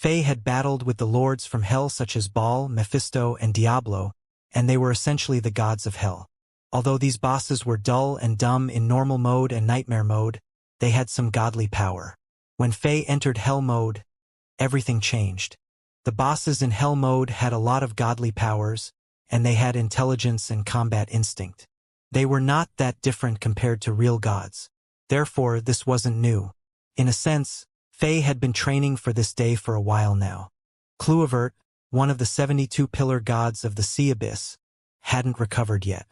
Faye had battled with the lords from hell such as Baal, Mephisto, and Diablo, and they were essentially the gods of hell. Although these bosses were dull and dumb in normal mode and nightmare mode, they had some godly power. When Faye entered hell mode, everything changed. The bosses in hell mode had a lot of godly powers, and they had intelligence and combat instinct. They were not that different compared to real gods. Therefore, this wasn't new. In a sense, Faye had been training for this day for a while now. Kluivert, one of the 72 pillar gods of the sea abyss, hadn't recovered yet.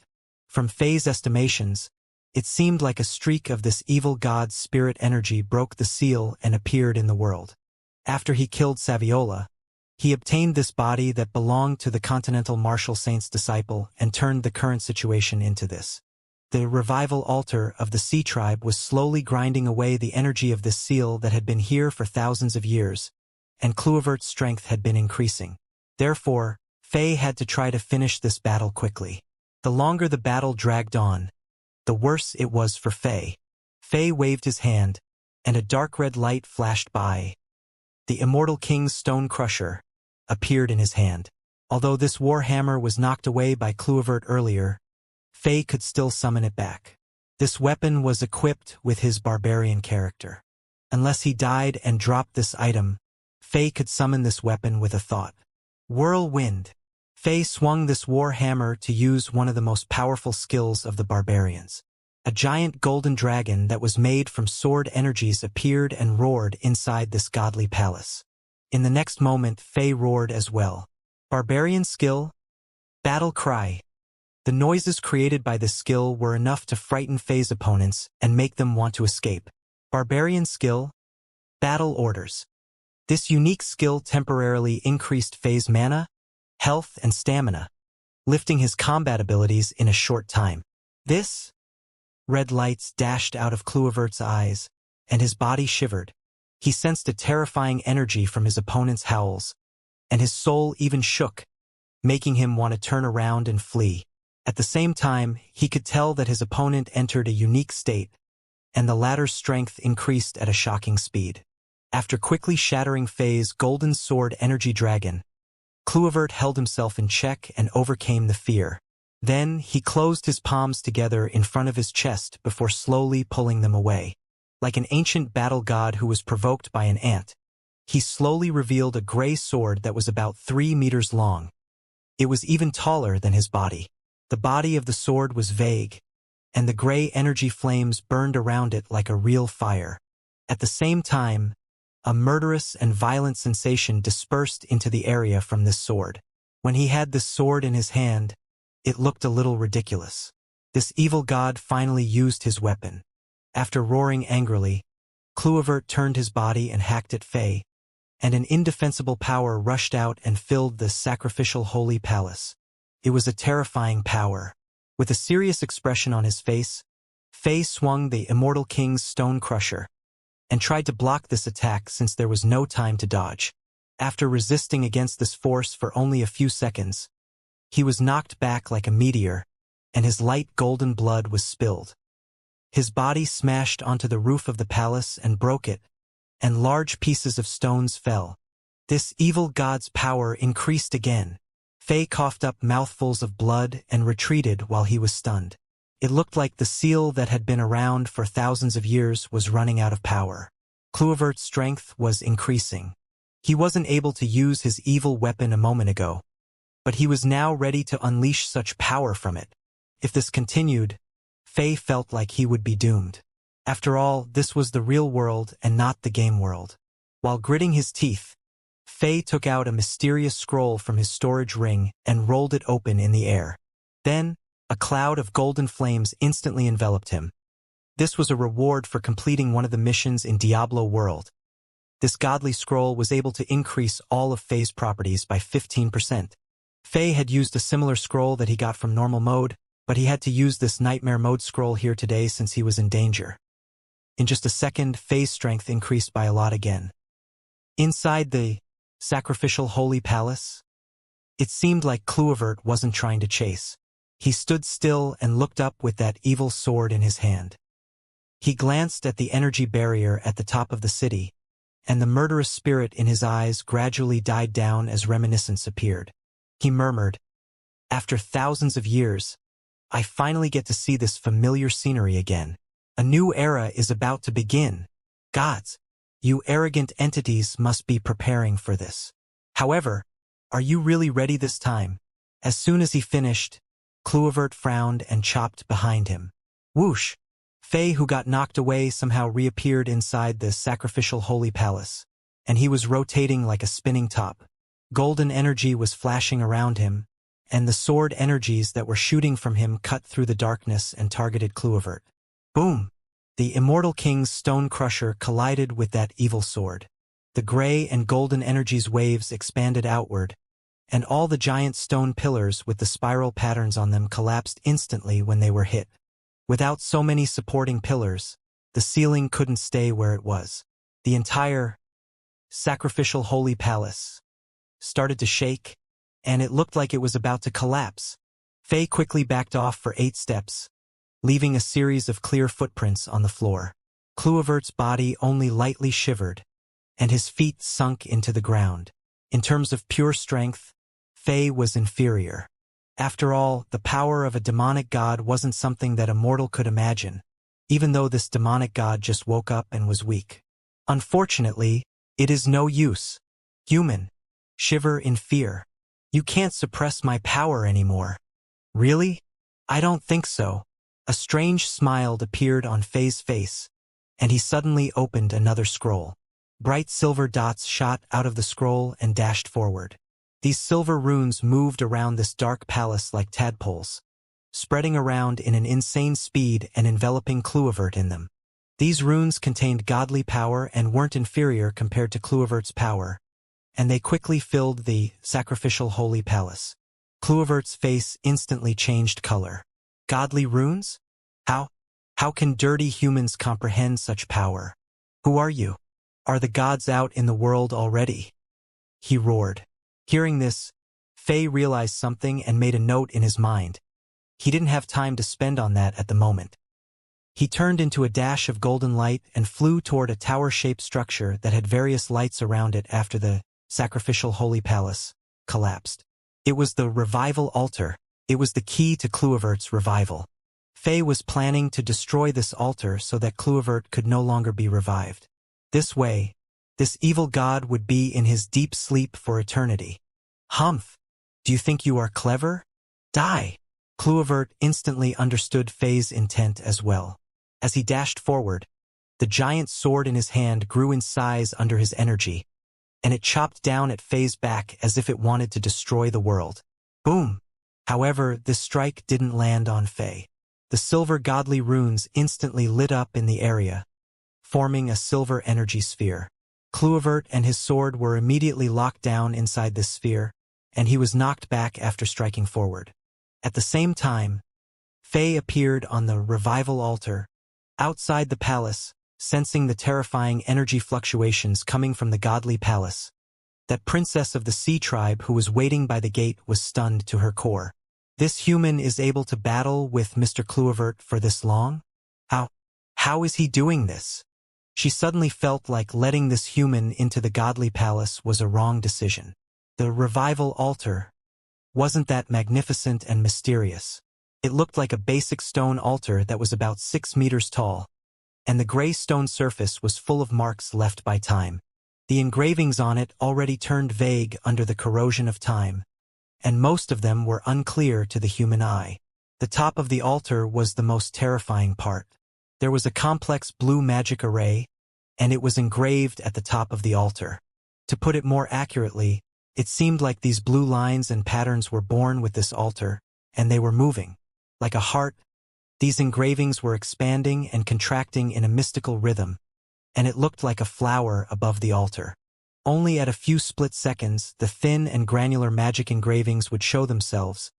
From Faye's estimations, it seemed like a streak of this evil god's spirit energy broke the seal and appeared in the world. After he killed Saviola, he obtained this body that belonged to the Continental Martial Saint's disciple and turned the current situation into this. The revival altar of the sea tribe was slowly grinding away the energy of this seal that had been here for thousands of years, and Kluivert's strength had been increasing. Therefore, Faye had to try to finish this battle quickly. The longer the battle dragged on, the worse it was for Faye. Faye waved his hand, and a dark red light flashed by. The Immortal King's Stone Crusher appeared in his hand. Although this war hammer was knocked away by Kluivert earlier, Faye could still summon it back. This weapon was equipped with his barbarian character. Unless he died and dropped this item, Faye could summon this weapon with a thought. Whirlwind. Faye swung this war hammer to use one of the most powerful skills of the barbarians. A giant golden dragon that was made from sword energies appeared and roared inside this godly palace. In the next moment, Faye roared as well. Barbarian skill, battle cry. The noises created by this skill were enough to frighten Faye's opponents and make them want to escape. Barbarian skill, battle orders. This unique skill temporarily increased Faye's mana, health, and stamina, lifting his combat abilities in a short time. This red lights dashed out of Kluivert's eyes, and his body shivered. He sensed a terrifying energy from his opponent's howls, and his soul even shook, making him want to turn around and flee. At the same time, he could tell that his opponent entered a unique state, and the latter's strength increased at a shocking speed. After quickly shattering Faye's golden sword energy dragon, Kluivert held himself in check and overcame the fear. Then, he closed his palms together in front of his chest before slowly pulling them away. Like an ancient battle god who was provoked by an ant, he slowly revealed a gray sword that was about 3 meters long. It was even taller than his body. The body of the sword was vague, and the gray energy flames burned around it like a real fire. At the same time, a murderous and violent sensation dispersed into the area from this sword. When he had this sword in his hand, it looked a little ridiculous. This evil god finally used his weapon. After roaring angrily, Kluivert turned his body and hacked at Faye, and an indefensible power rushed out and filled the sacrificial holy palace. It was a terrifying power. With a serious expression on his face, Faye swung the Immortal King's Stone Crusher and tried to block this attack since there was no time to dodge. After resisting against this force for only a few seconds, he was knocked back like a meteor, and his light golden blood was spilled. His body smashed onto the roof of the palace and broke it, and large pieces of stones fell. This evil god's power increased again. Faye coughed up mouthfuls of blood and retreated while he was stunned. It looked like the seal that had been around for thousands of years was running out of power. Kluivert's strength was increasing. He wasn't able to use his evil weapon a moment ago, but he was now ready to unleash such power from it. If this continued, Faye felt like he would be doomed. After all, this was the real world and not the game world. While gritting his teeth, Faye took out a mysterious scroll from his storage ring and rolled it open in the air. Then, a cloud of golden flames instantly enveloped him. This was a reward for completing one of the missions in Diablo World. This godly scroll was able to increase all of Faye's properties by 15%. Faye had used a similar scroll that he got from normal mode, but he had to use this nightmare mode scroll here today since he was in danger. In just a second, Faye's strength increased by a lot again. Inside the sacrificial holy palace, it seemed like Kluivert wasn't trying to chase. He stood still and looked up with that evil sword in his hand. He glanced at the energy barrier at the top of the city, and the murderous spirit in his eyes gradually died down as reminiscence appeared. He murmured, "After thousands of years, I finally get to see this familiar scenery again. A new era is about to begin. Gods, you arrogant entities must be preparing for this. However, are you really ready this time?" As soon as he finished, Kluivert frowned and chopped behind him. Whoosh! Faye, who got knocked away, somehow reappeared inside the sacrificial holy palace, and he was rotating like a spinning top. Golden energy was flashing around him, and the sword energies that were shooting from him cut through the darkness and targeted Kluivert. Boom! The immortal king's stone crusher collided with that evil sword. The gray and golden energies waves expanded outward, and all the giant stone pillars with the spiral patterns on them collapsed instantly when they were hit. Without so many supporting pillars, the ceiling couldn't stay where it was. The entire sacrificial holy palace started to shake, and it looked like it was about to collapse. Faye quickly backed off for 8 steps, leaving a series of clear footprints on the floor. Kluivert's body only lightly shivered, and his feet sunk into the ground. In terms of pure strength, Faye was inferior. After all, the power of a demonic god wasn't something that a mortal could imagine, even though this demonic god just woke up and was weak. Unfortunately, it is no use. Human, shiver in fear. You can't suppress my power anymore. Really? I don't think so. A strange smile appeared on Faye's face, and he suddenly opened another scroll. Bright silver dots shot out of the scroll and dashed forward. These silver runes moved around this dark palace like tadpoles, spreading around in an insane speed and enveloping Kluivert in them. These runes contained godly power and weren't inferior compared to Kluivert's power, and they quickly filled the sacrificial holy palace. Kluivert's face instantly changed color. Godly runes? How can dirty humans comprehend such power? Who are you? Are the gods out in the world already? He roared. Hearing this, Faye realized something and made a note in his mind. He didn't have time to spend on that at the moment. He turned into a dash of golden light and flew toward a tower-shaped structure that had various lights around it after the sacrificial holy palace collapsed. It was the revival altar. It was the key to Kluivert's revival. Faye was planning to destroy this altar so that Kluivert could no longer be revived. This way, this evil god would be in his deep sleep for eternity. Humph! Do you think you are clever? Die! Kluivert instantly understood Faye's intent as well. As he dashed forward, the giant sword in his hand grew in size under his energy, and it chopped down at Faye's back as if it wanted to destroy the world. Boom! However, this strike didn't land on Faye. The silver godly runes instantly lit up in the area, forming a silver energy sphere. Kluivert and his sword were immediately locked down inside this sphere, and he was knocked back after striking forward. At the same time, Faye appeared on the revival altar, outside the palace, sensing the terrifying energy fluctuations coming from the godly palace. That princess of the sea tribe who was waiting by the gate was stunned to her core. This human is able to battle with Mr. Kluivert for this long? How is he doing this? She suddenly felt like letting this human into the godly palace was a wrong decision. The revival altar wasn't that magnificent and mysterious. It looked like a basic stone altar that was about 6 meters tall, and the gray stone surface was full of marks left by time. The engravings on it already turned vague under the corrosion of time, and most of them were unclear to the human eye. The top of the altar was the most terrifying part. There was a complex blue magic array, and it was engraved at the top of the altar. To put it more accurately, it seemed like these blue lines and patterns were born with this altar, and they were moving. Like a heart, these engravings were expanding and contracting in a mystical rhythm, and it looked like a flower above the altar. Only at a few split seconds, the thin and granular magic engravings would show themselves,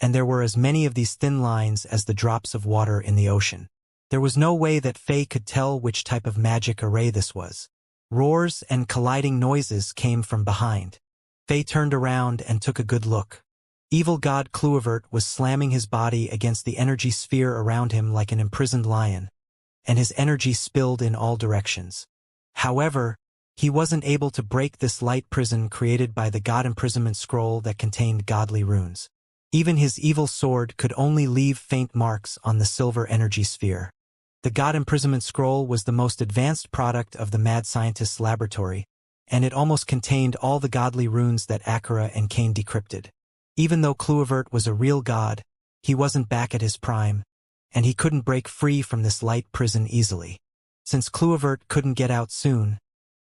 and there were as many of these thin lines as the drops of water in the ocean. There was no way that Faye could tell which type of magic array this was. Roars and colliding noises came from behind. Faye turned around and took a good look. Evil god Kluivert was slamming his body against the energy sphere around him like an imprisoned lion, and his energy spilled in all directions. However, He wasn't able to break this light prison created by the God Imprisonment Scroll that contained godly runes. Even his evil sword could only leave faint marks on the silver energy sphere. The God Imprisonment Scroll was the most advanced product of the mad scientist's laboratory, and it almost contained all the godly runes that Akira and Cain decrypted. Even though Kluivert was a real god, he wasn't back at his prime, and he couldn't break free from this light prison easily. Since Kluivert couldn't get out soon,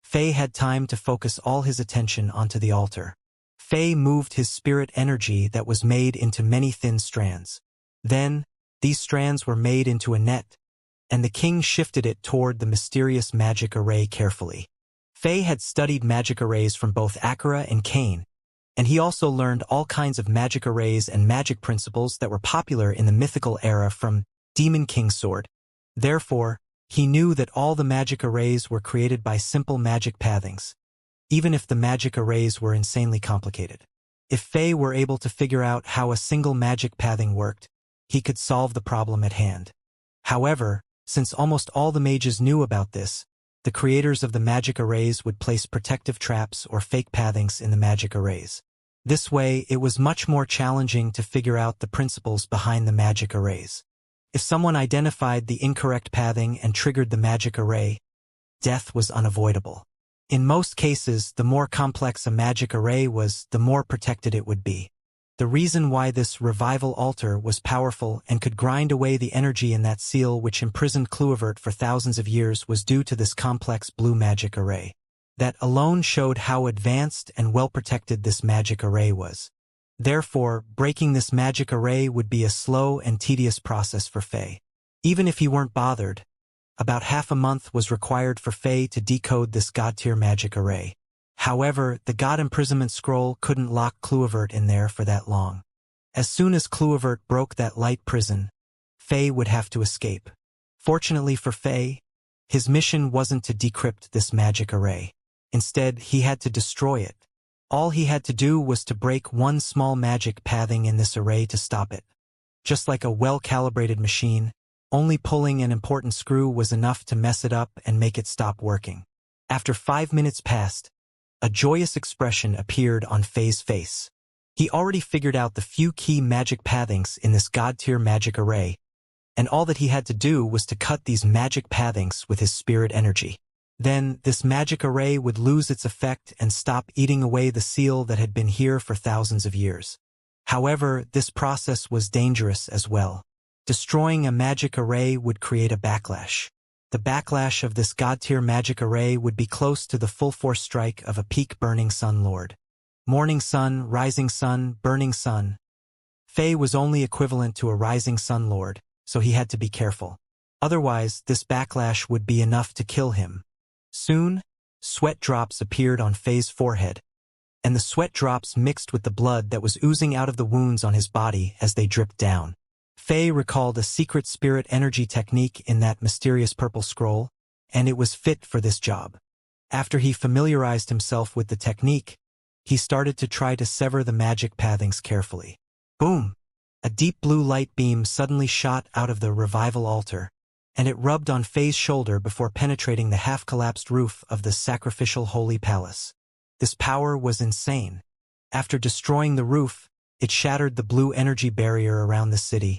Faye had time to focus all his attention onto the altar. Faye moved his spirit energy that was made into many thin strands. Then, these strands were made into a net, and the king shifted it toward the mysterious magic array carefully. Faye had studied magic arrays from both Akira and Cain, and he also learned all kinds of magic arrays and magic principles that were popular in the mythical era from Demon King's sword. Therefore, he knew that all the magic arrays were created by simple magic pathings, even if the magic arrays were insanely complicated. If Faye were able to figure out how a single magic pathing worked, he could solve the problem at hand. However, since almost all the mages knew about this, the creators of the magic arrays would place protective traps or fake pathings in the magic arrays. This way, it was much more challenging to figure out the principles behind the magic arrays. If someone identified the incorrect pathing and triggered the magic array, death was unavoidable. In most cases, the more complex a magic array was, the more protected it would be. The reason why this revival altar was powerful and could grind away the energy in that seal which imprisoned Kluivert for thousands of years was due to this complex blue magic array. That alone showed how advanced and well-protected this magic array was. Therefore, breaking this magic array would be a slow and tedious process for Faye. Even if he weren't bothered, about half a month was required for Faye to decode this god-tier magic array. However, the God Imprisonment Scroll couldn't lock Kluivert in there for that long. As soon as Kluivert broke that light prison, Faye would have to escape. Fortunately for Faye, his mission wasn't to decrypt this magic array. Instead, he had to destroy it. All he had to do was to break one small magic pathing in this array to stop it. Just like a well-calibrated machine, only pulling an important screw was enough to mess it up and make it stop working. After 5 minutes passed, a joyous expression appeared on Faye's face. He already figured out the few key magic pathings in this god-tier magic array, and all that he had to do was to cut these magic pathings with his spirit energy. Then, this magic array would lose its effect and stop eating away the seal that had been here for thousands of years. However, this process was dangerous as well. Destroying a magic array would create a backlash. The backlash of this god-tier magic array would be close to the full-force strike of a peak burning sun lord. Morning sun, rising sun, burning sun. Faye was only equivalent to a rising sun lord, so he had to be careful. Otherwise, this backlash would be enough to kill him. Soon, sweat drops appeared on Faye's forehead, and the sweat drops mixed with the blood that was oozing out of the wounds on his body as they dripped down. Faye recalled a secret spirit energy technique in that mysterious purple scroll, and it was fit for this job. After he familiarized himself with the technique, he started to try to sever the magic pathings carefully. Boom! A deep blue light beam suddenly shot out of the revival altar, and it rubbed on Faye's shoulder before penetrating the half-collapsed roof of the sacrificial holy palace. This power was insane. After destroying the roof, it shattered the blue energy barrier around the city,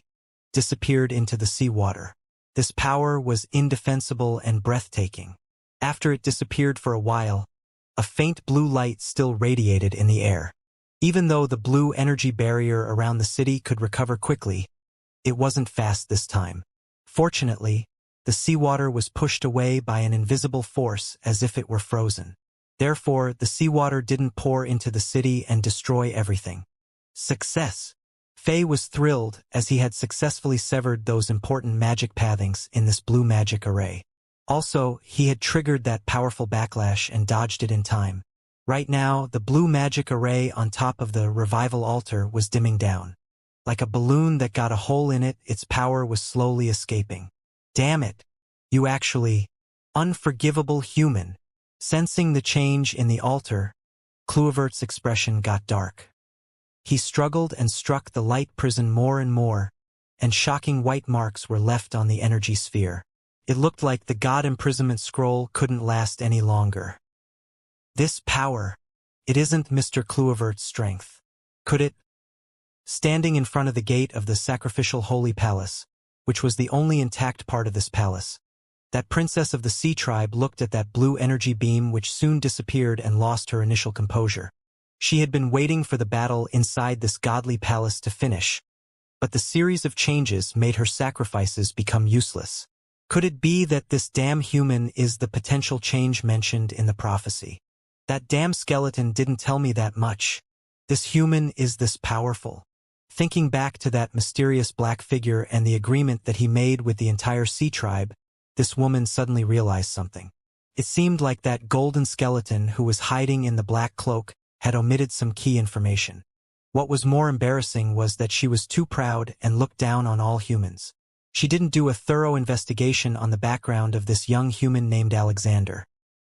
disappeared into the seawater. This power was indefensible and breathtaking. After it disappeared for a while, a faint blue light still radiated in the air. Even though the blue energy barrier around the city could recover quickly, it wasn't fast this time. Fortunately, the seawater was pushed away by an invisible force as if it were frozen. Therefore, the seawater didn't pour into the city and destroy everything. Success! Faye was thrilled as he had successfully severed those important magic pathings in this blue magic array. Also, he had triggered that powerful backlash and dodged it in time. Right now, the blue magic array on top of the revival altar was dimming down. Like a balloon that got a hole in it, its power was slowly escaping. Damn it! You actually... unforgivable human. Sensing the change in the altar, Kluivert's expression got dark. He struggled and struck the light prison more and more, and shocking white marks were left on the energy sphere. It looked like the God Imprisonment Scroll couldn't last any longer. This power. It isn't Mr. Kluivert's strength. Could it? Standing in front of the gate of the sacrificial holy palace, which was the only intact part of this palace, that princess of the sea tribe looked at that blue energy beam which soon disappeared and lost her initial composure. She had been waiting for the battle inside this godly palace to finish, but the series of changes made her sacrifices become useless. Could it be that this damn human is the potential change mentioned in the prophecy? That damn skeleton didn't tell me that much. This human is this powerful. Thinking back to that mysterious black figure and the agreement that he made with the entire sea tribe, this woman suddenly realized something. It seemed like that golden skeleton who was hiding in the black cloak had omitted some key information. What was more embarrassing was that she was too proud and looked down on all humans. She didn't do a thorough investigation on the background of this young human named Alexander,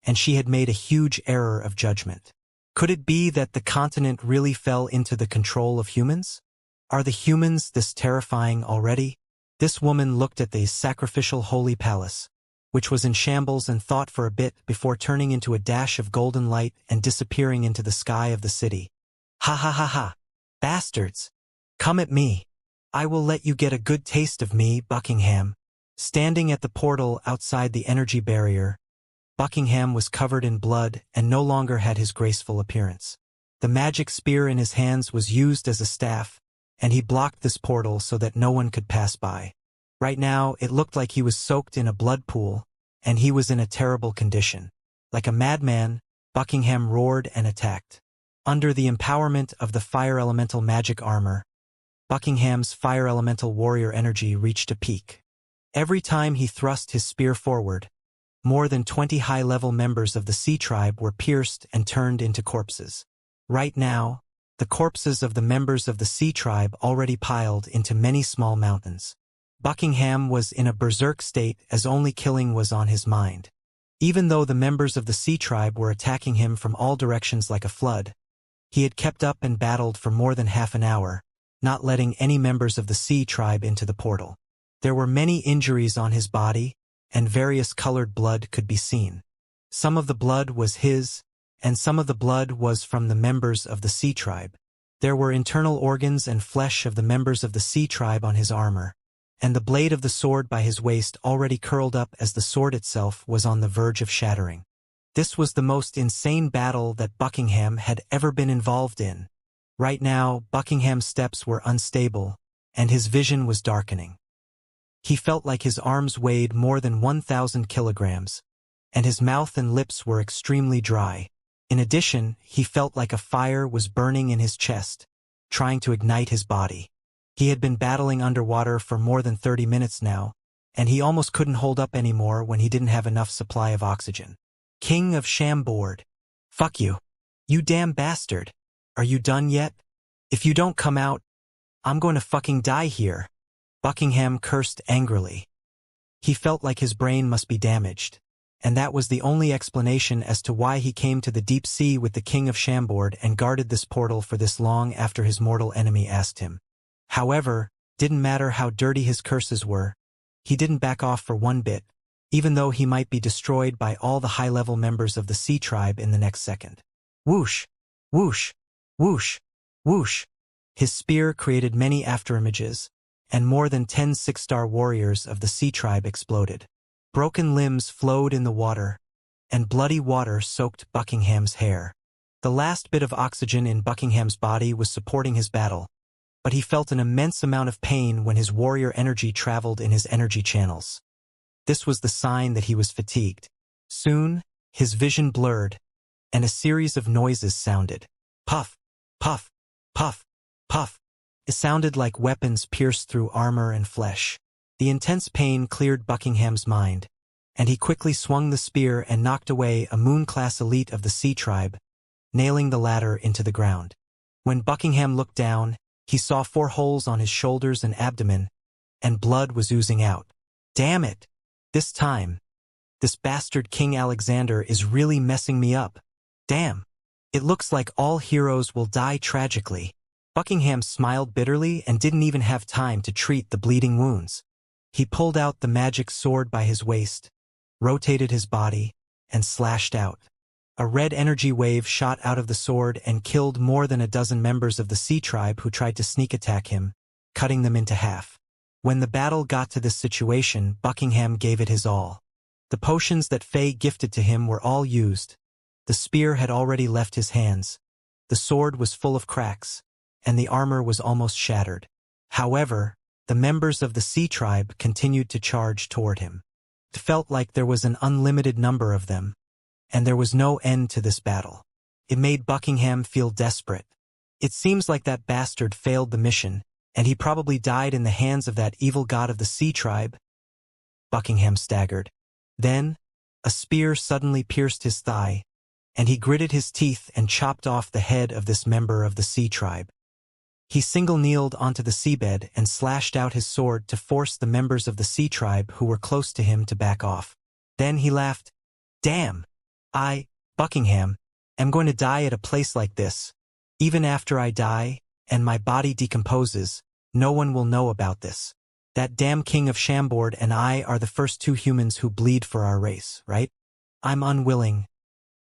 and she had made a huge error of judgment. Could it be that the continent really fell into the control of humans? Are the humans this terrifying already? This woman looked at the sacrificial holy palace, which was in shambles, and thought for a bit before turning into a dash of golden light and disappearing into the sky of the city. Ha ha ha ha! Bastards! Come at me! I will let you get a good taste of me, Buckingham. Standing at the portal outside the energy barrier, Buckingham was covered in blood and no longer had his graceful appearance. The magic spear in his hands was used as a staff, and he blocked this portal so that no one could pass by. Right now, it looked like he was soaked in a blood pool, and he was in a terrible condition. Like a madman, Buckingham roared and attacked. Under the empowerment of the fire elemental magic armor, Buckingham's fire elemental warrior energy reached a peak. Every time he thrust his spear forward, more than 20 high-level members of the sea tribe were pierced and turned into corpses. Right now, the corpses of the members of the sea tribe already piled into many small mountains. Buckingham was in a berserk state as only killing was on his mind. Even though the members of the sea tribe were attacking him from all directions like a flood, he had kept up and battled for more than half an hour, not letting any members of the sea tribe into the portal. There were many injuries on his body, and various colored blood could be seen. Some of the blood was his, and some of the blood was from the members of the sea tribe. There were internal organs and flesh of the members of the sea tribe on his armor, and the blade of the sword by his waist already curled up as the sword itself was on the verge of shattering. This was the most insane battle that Buckingham had ever been involved in. Right now, Buckingham's steps were unstable, and his vision was darkening. He felt like his arms weighed more than 1,000 kilograms, and his mouth and lips were extremely dry. In addition, he felt like a fire was burning in his chest, trying to ignite his body. He had been battling underwater for more than 30 minutes now, and he almost couldn't hold up anymore when he didn't have enough supply of oxygen. King of Chambord. Fuck you. You damn bastard. Are you done yet? If you don't come out, I'm going to fucking die here. Buckingham cursed angrily. He felt like his brain must be damaged, and that was the only explanation as to why he came to the deep sea with the King of Chambord and guarded this portal for this long after his mortal enemy asked him. However, didn't matter how dirty his curses were, he didn't back off for one bit, even though he might be destroyed by all the high-level members of the sea tribe in the next second. Whoosh! Whoosh! Whoosh! Whoosh! His spear created many afterimages, and more than 10 six-star warriors of the sea tribe exploded. Broken limbs flowed in the water, and bloody water soaked Buckingham's hair. The last bit of oxygen in Buckingham's body was supporting his battle, but he felt an immense amount of pain when his warrior energy traveled in his energy channels. This was the sign that he was fatigued. Soon, his vision blurred, and a series of noises sounded. Puff, puff, puff, puff. It sounded like weapons pierced through armor and flesh. The intense pain cleared Buckingham's mind, and he quickly swung the spear and knocked away a moon-class elite of the sea tribe, nailing the latter into the ground. When Buckingham looked down, he saw 4 holes on his shoulders and abdomen, and blood was oozing out. Damn it! This time, this bastard King Alexander is really messing me up. Damn! It looks like all heroes will die tragically. Buckingham smiled bitterly and didn't even have time to treat the bleeding wounds. He pulled out the magic sword by his waist, rotated his body, and slashed out. A red energy wave shot out of the sword and killed more than a dozen members of the Sea Tribe who tried to sneak attack him, cutting them into half. When the battle got to this situation, Buckingham gave it his all. The potions that Faye gifted to him were all used. The spear had already left his hands. The sword was full of cracks, and the armor was almost shattered. However, the members of the Sea Tribe continued to charge toward him. It felt like there was an unlimited number of them, and there was no end to this battle. It made Buckingham feel desperate. It seems like that bastard failed the mission, and he probably died in the hands of that evil god of the Sea Tribe. Buckingham staggered. Then, a spear suddenly pierced his thigh, and he gritted his teeth and chopped off the head of this member of the Sea Tribe. He single-kneeled onto the seabed and slashed out his sword to force the members of the Sea Tribe who were close to him to back off. Then he laughed. "Damn! Buckingham, am going to die at a place like this. Even after I die, and my body decomposes, no one will know about this. That damn king of Chambord and I are the first two humans who bleed for our race, right? I'm unwilling."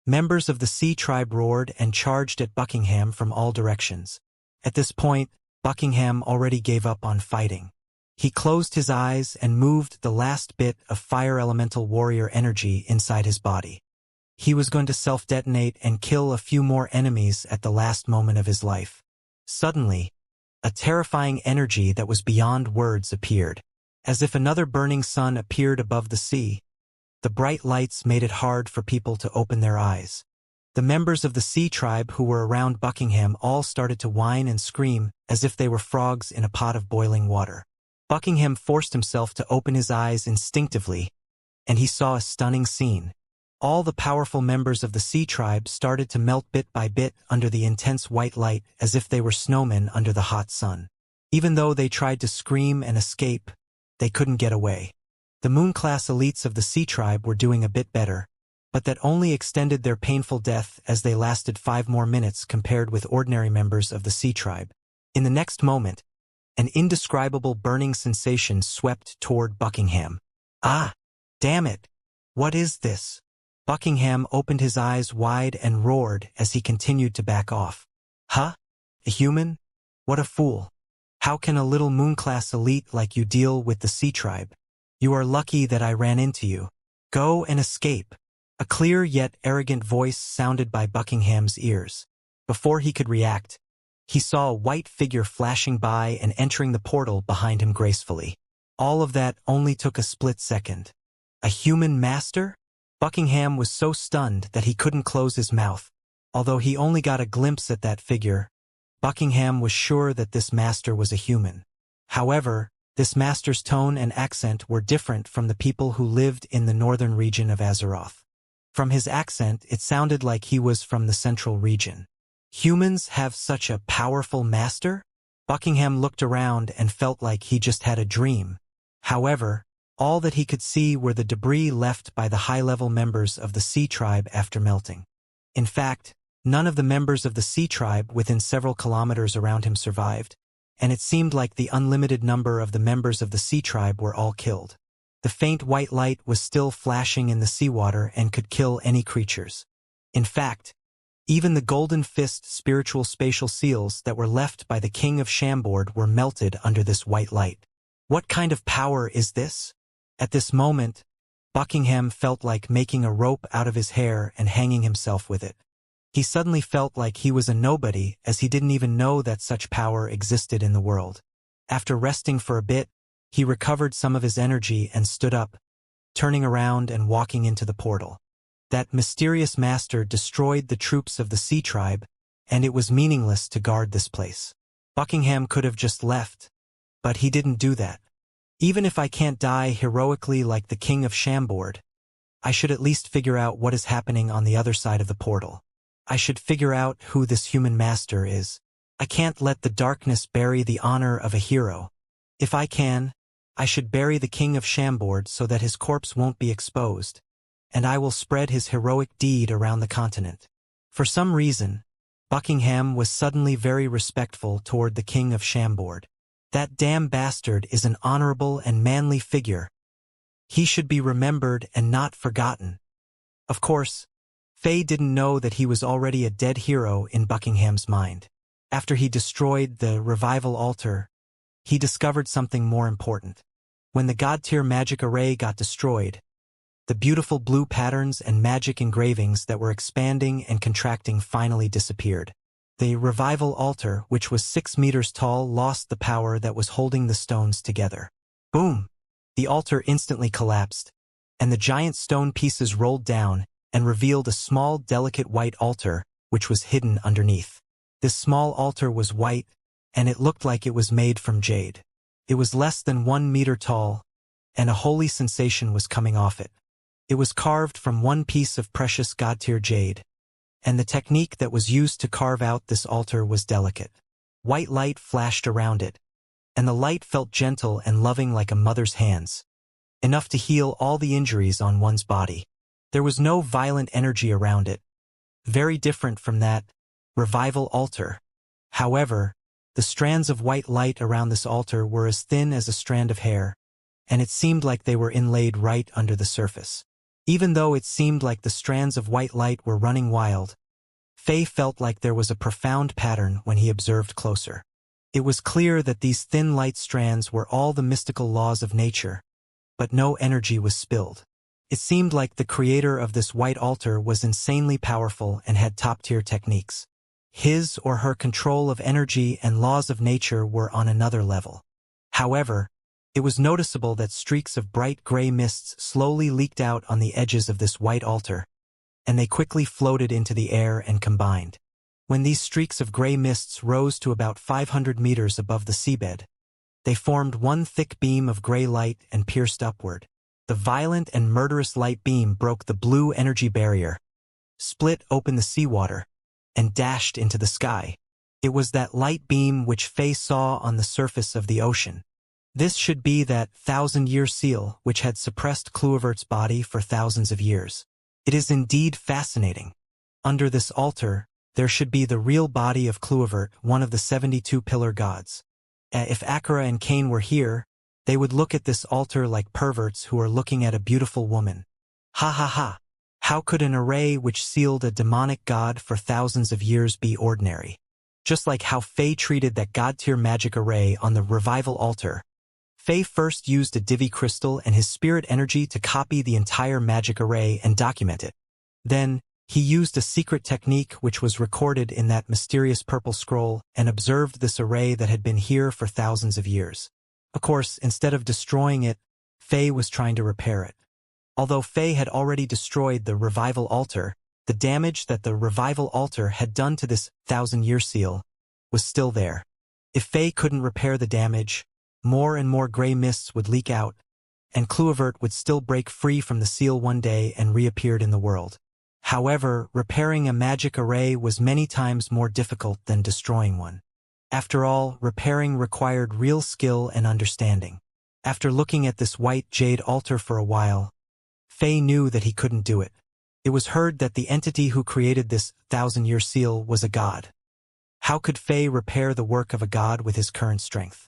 Members of the Sea Tribe roared and charged at Buckingham from all directions. At this point, Buckingham already gave up on fighting. He closed his eyes and moved the last bit of fire elemental warrior energy inside his body. He was going to self-detonate and kill a few more enemies at the last moment of his life. Suddenly, a terrifying energy that was beyond words appeared. As if another burning sun appeared above the sea, the bright lights made it hard for people to open their eyes. The members of the Sea Tribe who were around Buckingham all started to whine and scream as if they were frogs in a pot of boiling water. Buckingham forced himself to open his eyes instinctively, and he saw a stunning scene. All the powerful members of the Sea Tribe started to melt bit by bit under the intense white light as if they were snowmen under the hot sun. Even though they tried to scream and escape, they couldn't get away. The Moon-class elites of the Sea Tribe were doing a bit better, but that only extended their painful death as they lasted 5 more minutes compared with ordinary members of the Sea Tribe. In the next moment, an indescribable burning sensation swept toward Buckingham. "Ah! Damn it! What is this?" Buckingham opened his eyes wide and roared as he continued to back off. "Huh? A human? What a fool. How can a little Moon-class elite like you deal with the Sea Tribe? You are lucky that I ran into you. Go and escape." A clear yet arrogant voice sounded by Buckingham's ears. Before he could react, he saw a white figure flashing by and entering the portal behind him gracefully. All of that only took a split second. A human master? Buckingham was so stunned that he couldn't close his mouth. Although he only got a glimpse at that figure, Buckingham was sure that this master was a human. However, this master's tone and accent were different from the people who lived in the northern region of Azeroth. From his accent, it sounded like he was from the central region. Humans have such a powerful master? Buckingham looked around and felt like he just had a dream. However, all that he could see were the debris left by the high-level members of the Sea Tribe after melting. In fact, none of the members of the Sea Tribe within several kilometers around him survived, and it seemed like the unlimited number of the members of the Sea Tribe were all killed. The faint white light was still flashing in the seawater and could kill any creatures. In fact, even the golden fist spiritual spatial seals that were left by the King of Chambord were melted under this white light. What kind of power is this? At this moment, Buckingham felt like making a rope out of his hair and hanging himself with it. He suddenly felt like he was a nobody as he didn't even know that such power existed in the world. After resting for a bit, he recovered some of his energy and stood up, turning around and walking into the portal. That mysterious master destroyed the troops of the Sea Tribe, and it was meaningless to guard this place. Buckingham could have just left, but he didn't do that. Even if I can't die heroically like the King of Chambord, I should at least figure out what is happening on the other side of the portal. I should figure out who this human master is. I can't let the darkness bury the honor of a hero. If I can, I should bury the King of Chambord so that his corpse won't be exposed, and I will spread his heroic deed around the continent. For some reason, Buckingham was suddenly very respectful toward the King of Chambord. That damn bastard is an honorable and manly figure. He should be remembered and not forgotten. Of course, Faye didn't know that he was already a dead hero in Buckingham's mind. After he destroyed the revival altar, he discovered something more important. When the God-tier magic array got destroyed, the beautiful blue patterns and magic engravings that were expanding and contracting finally disappeared. The revival altar, which was 6 meters tall, lost the power that was holding the stones together. Boom! The altar instantly collapsed, and the giant stone pieces rolled down and revealed a small, delicate white altar, which was hidden underneath. This small altar was white, and it looked like it was made from jade. It was less than 1 meter tall, and a holy sensation was coming off it. It was carved from one piece of precious god-tier jade, and the technique that was used to carve out this altar was delicate. White light flashed around it, and the light felt gentle and loving like a mother's hands, enough to heal all the injuries on one's body. There was no violent energy around it, very different from that revival altar. However, the strands of white light around this altar were as thin as a strand of hair, and it seemed like they were inlaid right under the surface. Even though it seemed like the strands of white light were running wild, Faye felt like there was a profound pattern when he observed closer. It was clear that these thin light strands were all the mystical laws of nature, but no energy was spilled. It seemed like the creator of this white altar was insanely powerful and had top-tier techniques. His or her control of energy and laws of nature were on another level. However, it was noticeable that streaks of bright gray mists slowly leaked out on the edges of this white altar, and they quickly floated into the air and combined. When these streaks of gray mists rose to about 500 meters above the seabed, they formed one thick beam of gray light and pierced upward. The violent and murderous light beam broke the blue energy barrier, split open the seawater, and dashed into the sky. It was that light beam which Faye saw on the surface of the ocean. This should be that 1,000-year seal which had suppressed Kluivert's body for thousands of years. It is indeed fascinating. Under this altar, there should be the real body of Kluivert, one of the 72 pillar gods. If Akira and Cain were here, they would look at this altar like perverts who are looking at a beautiful woman. Ha ha ha! How could an array which sealed a demonic god for thousands of years be ordinary? Just like how Faye treated that god-tier magic array on the revival altar, Faye first used a Divi crystal and his spirit energy to copy the entire magic array and document it. Then, he used a secret technique which was recorded in that mysterious purple scroll and observed this array that had been here for thousands of years. Of course, instead of destroying it, Faye was trying to repair it. Although Faye had already destroyed the revival altar, the damage that the revival altar had done to this 1,000-year seal was still there. If Faye couldn't repair the damage, more and more gray mists would leak out, and Kluivert would still break free from the seal one day and reappeared in the world. However, repairing a magic array was many times more difficult than destroying one. After all, repairing required real skill and understanding. After looking at this white jade altar for a while, Faye knew that he couldn't do it. It was heard that the entity who created this 1,000-year seal was a god. How could Faye repair the work of a god with his current strength?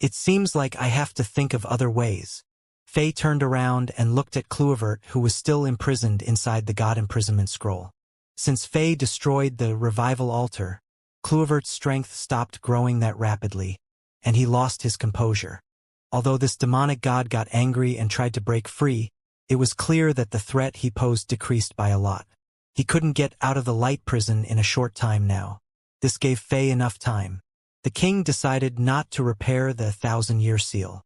It seems like I have to think of other ways. Faye turned around and looked at Kluivert, who was still imprisoned inside the god imprisonment scroll. Since Faye destroyed the revival altar, Kluivert's strength stopped growing that rapidly, and he lost his composure. Although this demonic god got angry and tried to break free, it was clear that the threat he posed decreased by a lot. He couldn't get out of the light prison in a short time now. This gave Faye enough time. The king decided not to repair the 1,000-year seal.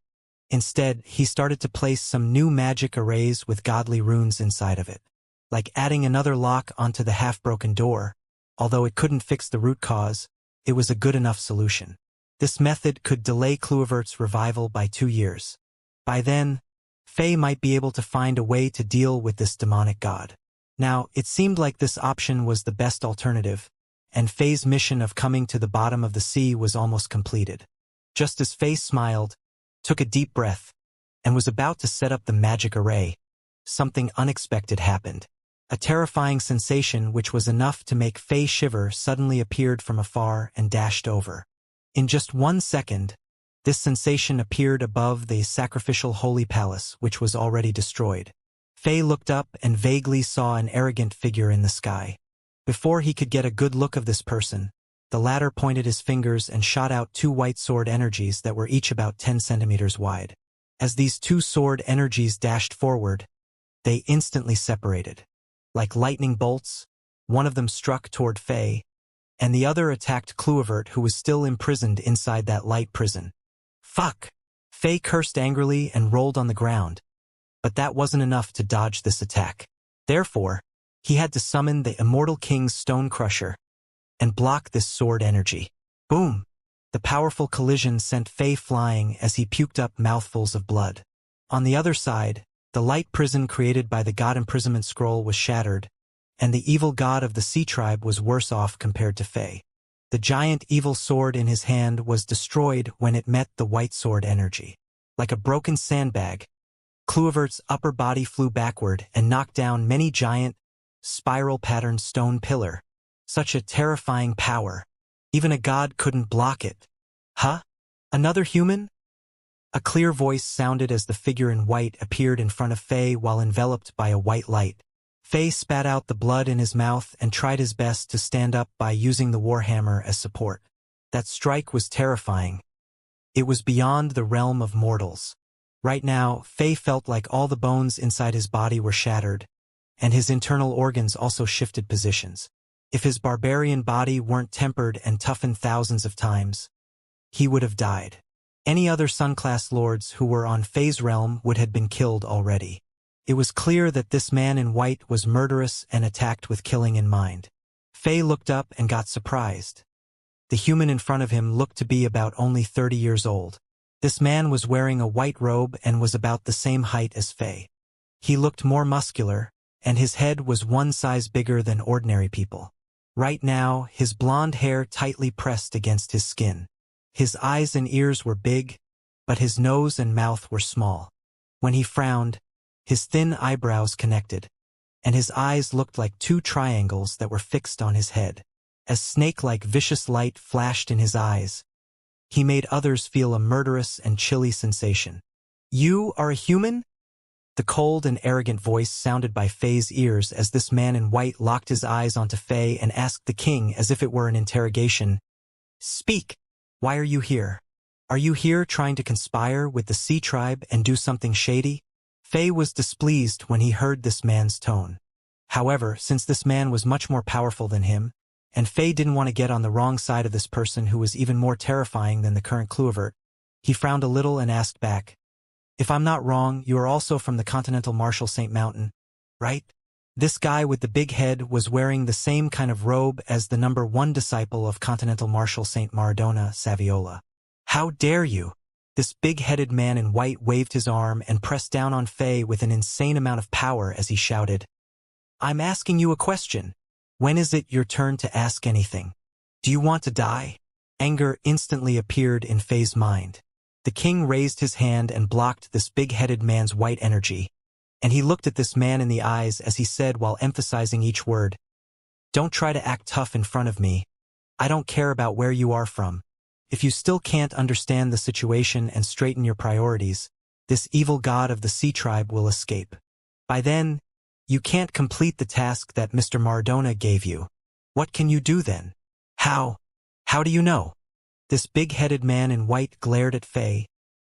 Instead, he started to place some new magic arrays with godly runes inside of it. Like adding another lock onto the half-broken door, although it couldn't fix the root cause, it was a good enough solution. This method could delay Kluivert's revival by 2 years. By then, Faye might be able to find a way to deal with this demonic god. Now, it seemed like this option was the best alternative, and Faye's mission of coming to the bottom of the sea was almost completed. Just as Faye smiled, took a deep breath, and was about to set up the magic array, something unexpected happened. A terrifying sensation which was enough to make Faye shiver suddenly appeared from afar and dashed over. In just 1 second, this sensation appeared above the sacrificial holy palace, which was already destroyed. Fei looked up and vaguely saw an arrogant figure in the sky. Before he could get a good look of this person, the latter pointed his fingers and shot out two white sword energies that were each about 10 centimeters wide. As these two sword energies dashed forward, they instantly separated. Like lightning bolts, one of them struck toward Fei, and the other attacked Kluivert, who was still imprisoned inside that light prison. Fuck! Fei cursed angrily and rolled on the ground, but that wasn't enough to dodge this attack. Therefore, he had to summon the Immortal King's Stone Crusher and block this sword energy. Boom! The powerful collision sent Fei flying as he puked up mouthfuls of blood. On the other side, the light prison created by the God Imprisonment Scroll was shattered, and the evil god of the Sea Tribe was worse off compared to Fei. The giant evil sword in his hand was destroyed when it met the white sword energy. Like a broken sandbag, Kluivert's upper body flew backward and knocked down many giant, spiral-patterned stone pillars. Such a terrifying power. Even a god couldn't block it. Huh? Another human? A clear voice sounded as the figure in white appeared in front of Fei while enveloped by a white light. Fei spat out the blood in his mouth and tried his best to stand up by using the warhammer as support. That strike was terrifying. It was beyond the realm of mortals. Right now, Fei felt like all the bones inside his body were shattered, and his internal organs also shifted positions. If his barbarian body weren't tempered and toughened thousands of times, he would have died. Any other Sun-class lords who were on Fei's realm would have been killed already. It was clear that this man in white was murderous and attacked with killing in mind. Fei looked up and got surprised. The human in front of him looked to be about only 30 years old. This man was wearing a white robe and was about the same height as Fei. He looked more muscular, and his head was one size bigger than ordinary people. Right now, his blonde hair tightly pressed against his skin. His eyes and ears were big, but his nose and mouth were small. When he frowned, his thin eyebrows connected, and his eyes looked like two triangles that were fixed on his head. As snake-like vicious light flashed in his eyes, he made others feel a murderous and chilly sensation. "You are a human?" The cold and arrogant voice sounded by Fei's ears as this man in white locked his eyes onto Fei and asked the king as if it were an interrogation. "Speak! Why are you here? Are you here trying to conspire with the Sea Tribe and do something shady?" Fei was displeased when he heard this man's tone. However, since this man was much more powerful than him, and Fei didn't want to get on the wrong side of this person who was even more terrifying than the current Kluivert, he frowned a little and asked back, "If I'm not wrong, you are also from the Continental Marshal Saint Mountain, right?" This guy with the big head was wearing the same kind of robe as the #1 disciple of Continental Marshal Saint Maradona Saviola. "How dare you!" This big-headed man in white waved his arm and pressed down on Fei with an insane amount of power as he shouted, "I'm asking you a question. When is it your turn to ask anything? Do you want to die?" Anger instantly appeared in Fei's mind. The king raised his hand and blocked this big-headed man's white energy, and he looked at this man in the eyes as he said while emphasizing each word, "Don't try to act tough in front of me. I don't care about where you are from. If you still can't understand the situation and straighten your priorities, this evil god of the Sea Tribe will escape. By then, you can't complete the task that Mr. Maradona gave you. What can you do then?" How do you know?" This big-headed man in white glared at Fei,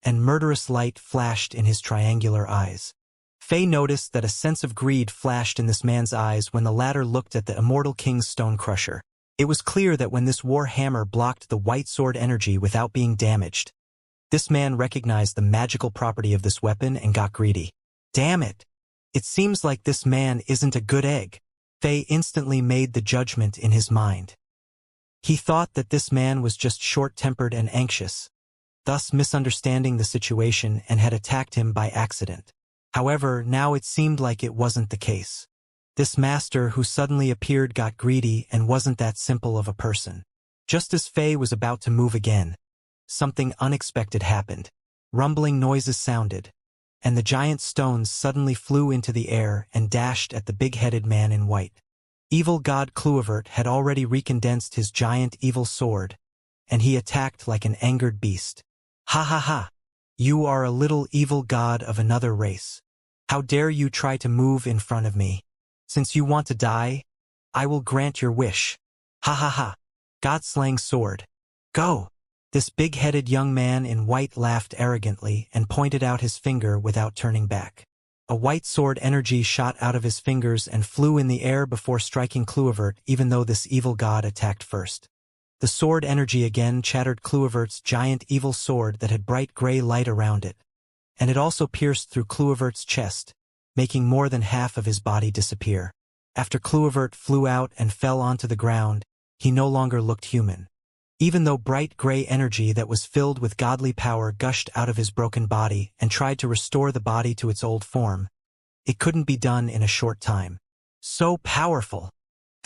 and murderous light flashed in his triangular eyes. Fei noticed that a sense of greed flashed in this man's eyes when the latter looked at the Immortal King's Stone Crusher. It was clear that when this war hammer blocked the white sword energy without being damaged, this man recognized the magical property of this weapon and got greedy. Damn it! It seems like this man isn't a good egg. Fei instantly made the judgment in his mind. He thought that this man was just short-tempered and anxious, thus misunderstanding the situation and had attacked him by accident. However, now it seemed like it wasn't the case. This master who suddenly appeared got greedy and wasn't that simple of a person. Just as Fei was about to move again, something unexpected happened. Rumbling noises sounded, and the giant stones suddenly flew into the air and dashed at the big-headed man in white. Evil god Kluivert had already recondensed his giant evil sword, and he attacked like an angered beast. "Ha ha ha! You are a little evil god of another race. How dare you try to move in front of me? Since you want to die, I will grant your wish. Ha ha ha. God-slaying sword. Go! This big-headed young man in white laughed arrogantly and pointed out his finger without turning back. A white sword energy shot out of his fingers and flew in the air before striking Kluivert, even though this evil god attacked first. The sword energy again shattered Kluivert's giant evil sword that had bright gray light around it, and it also pierced through Kluivert's chest, making more than half of his body disappear. After Kluivert flew out and fell onto the ground, he no longer looked human. Even though bright gray energy that was filled with godly power gushed out of his broken body and tried to restore the body to its old form, it couldn't be done in a short time. So powerful!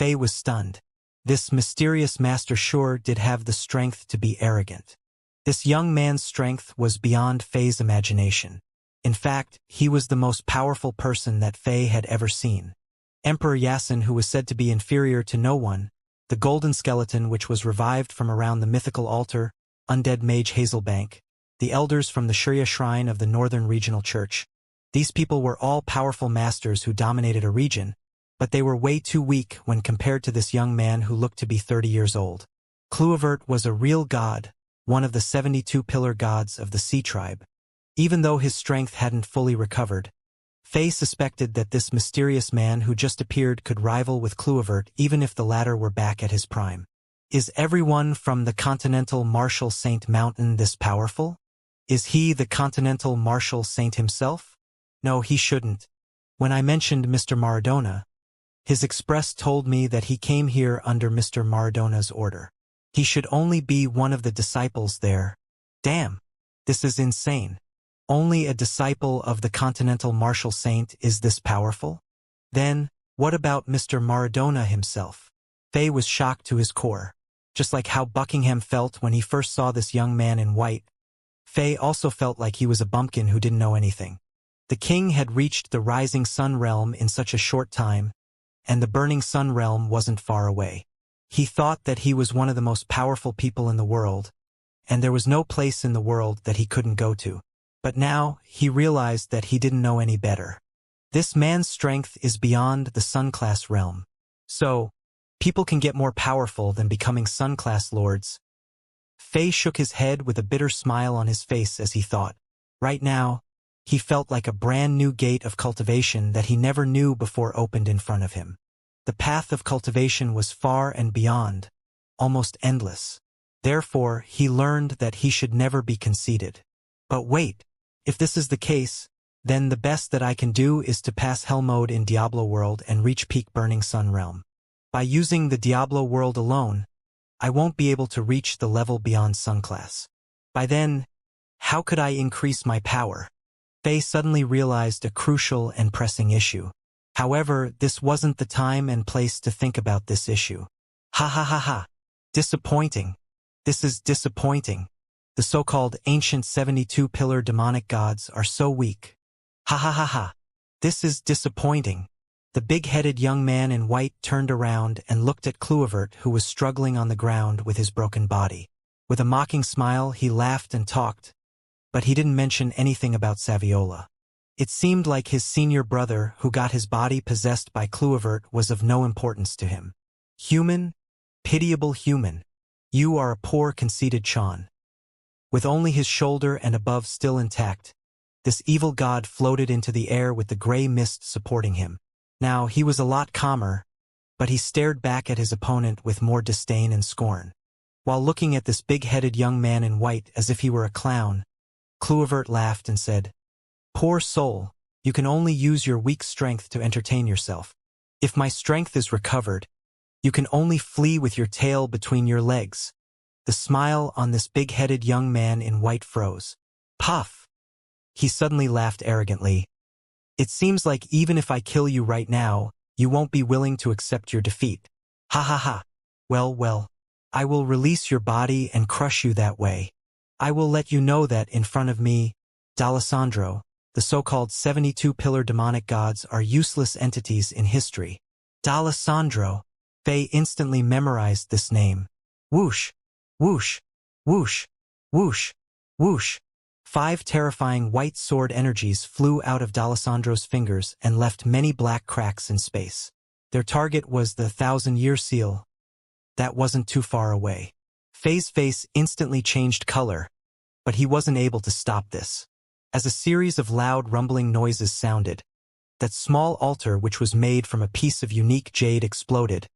Faye was stunned. This mysterious master sure did have the strength to be arrogant. This young man's strength was beyond Faye's imagination. In fact, he was the most powerful person that Faye had ever seen. Emperor Yasin, who was said to be inferior to no one, the golden skeleton which was revived from around the mythical altar, undead mage Hazelbank, the elders from the Xianxia shrine of the Northern Regional Church. These people were all powerful masters who dominated a region, but they were way too weak when compared to this young man who looked to be 30 years old. Kluivert was a real god, one of the 72 pillar gods of the Sea Tribe. Even though his strength hadn't fully recovered, Faye suspected that this mysterious man who just appeared could rival with Kluivert even if the latter were back at his prime. Is everyone from the Continental Martial Saint Mountain this powerful? Is he the Continental Martial Saint himself? No, he shouldn't. When I mentioned Mr. Maradona, his express told me that he came here under Mr. Maradona's order. He should only be one of the disciples there. Damn, this is insane. Only a disciple of the Continental Martial Saint is this powerful? Then, what about Mr. Maradona himself? Faye was shocked to his core. Just like how Buckingham felt when he first saw this young man in white, Faye also felt like he was a bumpkin who didn't know anything. The king had reached the Rising Sun realm in such a short time, and the Burning Sun realm wasn't far away. He thought that he was one of the most powerful people in the world, and there was no place in the world that he couldn't go to. But now, he realized that he didn't know any better. This man's strength is beyond the Sun-class realm. So, people can get more powerful than becoming Sun-class lords. Faye shook his head with a bitter smile on his face as he thought. Right now, he felt like a brand new gate of cultivation that he never knew before opened in front of him. The path of cultivation was far and beyond, almost endless. Therefore, he learned that he should never be conceited. But wait. If this is the case, then the best that I can do is to pass Hell mode in Diablo world and reach peak Burning Sun realm. By using the Diablo world alone, I won't be able to reach the level beyond Sun class. By then, how could I increase my power? Faye suddenly realized a crucial and pressing issue. However, this wasn't the time and place to think about this issue. Ha ha ha ha. Disappointing. This is disappointing. The so-called ancient 72-pillar demonic gods are so weak. Ha ha ha ha. This is disappointing. The big-headed young man in white turned around and looked at Kluivert, who was struggling on the ground with his broken body. With a mocking smile, he laughed and talked, but he didn't mention anything about Saviola. It seemed like his senior brother, who got his body possessed by Kluivert, was of no importance to him. Human? Pitiable human. You are a poor conceited Chan. With only his shoulder and above still intact, this evil god floated into the air with the gray mist supporting him. Now, he was a lot calmer, but he stared back at his opponent with more disdain and scorn. While looking at this big-headed young man in white as if he were a clown, Kluivert laughed and said, "Poor soul, you can only use your weak strength to entertain yourself. If my strength is recovered, you can only flee with your tail between your legs." The smile on this big-headed young man in white froze. Puff! He suddenly laughed arrogantly. "It seems like even if I kill you right now, you won't be willing to accept your defeat. Ha ha ha. Well, I will release your body and crush you that way. I will let you know that in front of me, D'Alessandro, the so-called 72-pillar demonic gods are useless entities in history." D'Alessandro. Faye instantly memorized this name. Whoosh! Whoosh! Whoosh! Whoosh! Whoosh! 5 terrifying white sword energies flew out of D'Alessandro's fingers and left many black cracks in space. Their target was the 1,000-year seal. That wasn't too far away. Faye's face instantly changed color, but he wasn't able to stop this. As a series of loud rumbling noises sounded, that small altar which was made from a piece of unique jade exploded,